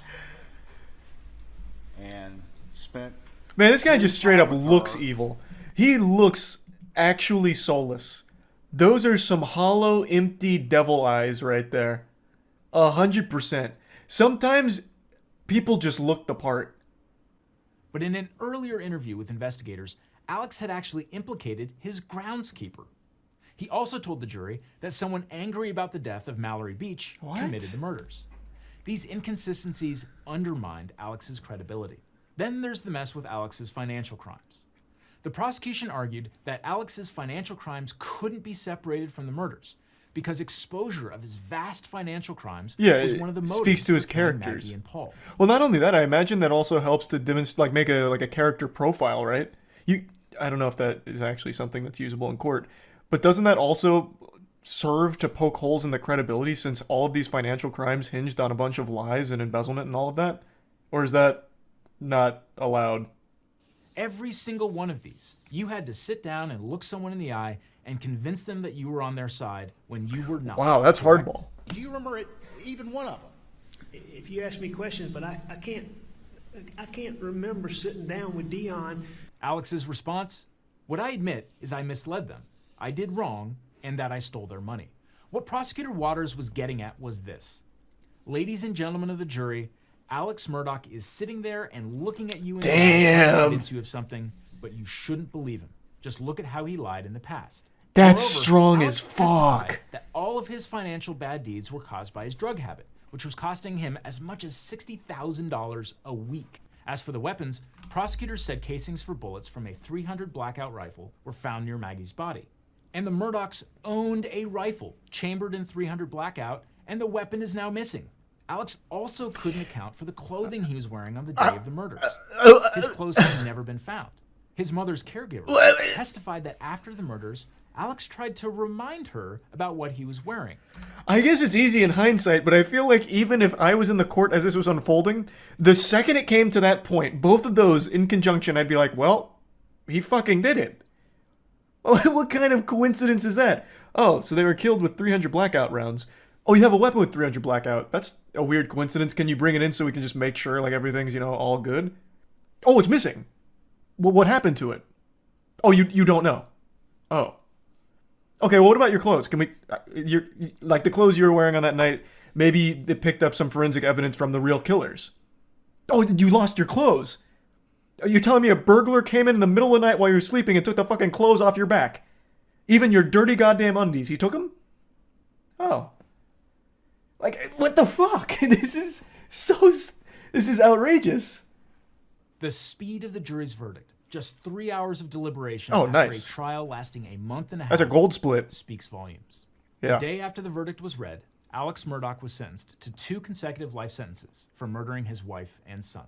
and spent. Man, this guy just straight up looks evil. He looks actually soulless. Those are some hollow, empty devil eyes right there. 100%. Sometimes people just look the part. But in an earlier interview with investigators, Alex had actually implicated his groundskeeper. He also told the jury that someone angry about the death of Mallory Beach committed the murders. These inconsistencies undermined Alex's credibility. Then there's the mess with Alex's financial crimes. The prosecution argued that Alex's financial crimes couldn't be separated from the murders because exposure of his vast financial crimes was one of the motives speaks to his for killing characters. Maggie and Paul. Well, not only that, I imagine that also helps to demonstrate, like, make a character profile, right? I don't know if that is actually something that's usable in court, but doesn't that also serve to poke holes in the credibility since all of these financial crimes hinged on a bunch of lies and embezzlement and all of that? Or is that not allowed? Every single one of these, you had to sit down and look someone in the eye and convince them that you were on their side when you were not. Wow, that's hardball. Do you remember even one of them? If you ask me questions, but I can't remember sitting down with Dion. Alex's response? What I admit is I misled them. I did wrong, and that I stole their money. What Prosecutor Waters was getting at was this. Ladies and gentlemen of the jury, Alex Murdaugh is sitting there and looking at you and convince you of something, but you shouldn't believe him. Just look at how he lied in the past. That's Moreover, strong Alex as fuck. testified that all of his financial bad deeds were caused by his drug habit, which was costing him as much as $60,000 a week. As for the weapons, prosecutors said casings for bullets from a .300 Blackout rifle were found near Maggie's body. And the Murdaughs owned a rifle chambered in .300 Blackout, and the weapon is now missing. Alex also couldn't account for the clothing he was wearing on the day of the murders. His clothes had never been found. His mother's caregiver testified that after the murders, Alex tried to remind her about what he was wearing. I guess it's easy in hindsight, but I feel like even if I was in the court as this was unfolding, the second it came to that point, both of those in conjunction, I'd be like, well, he fucking did it. What kind of coincidence is that? Oh, so they were killed with .300 Blackout rounds. Oh, you have a weapon with .300 Blackout. That's a weird coincidence. Can you bring it in so we can just make sure like everything's, all good? Oh, it's missing. Well, what happened to it? Oh, you don't know. Oh. Okay, well, what about your clothes? Can we, like the clothes you were wearing on that night, maybe they picked up some forensic evidence from the real killers. Oh, you lost your clothes. You're telling me a burglar came in the middle of the night while you were sleeping and took the fucking clothes off your back? Even your dirty goddamn undies, he took them? Oh. Like, what the fuck? This is outrageous. The speed of the jury's verdict, just 3 hours of deliberation Oh, after nice. a trial lasting a month and a half. That's a gold split. Speaks volumes. Yeah. The day after the verdict was read, Alex Murdaugh was sentenced to 2 consecutive life sentences for murdering his wife and son.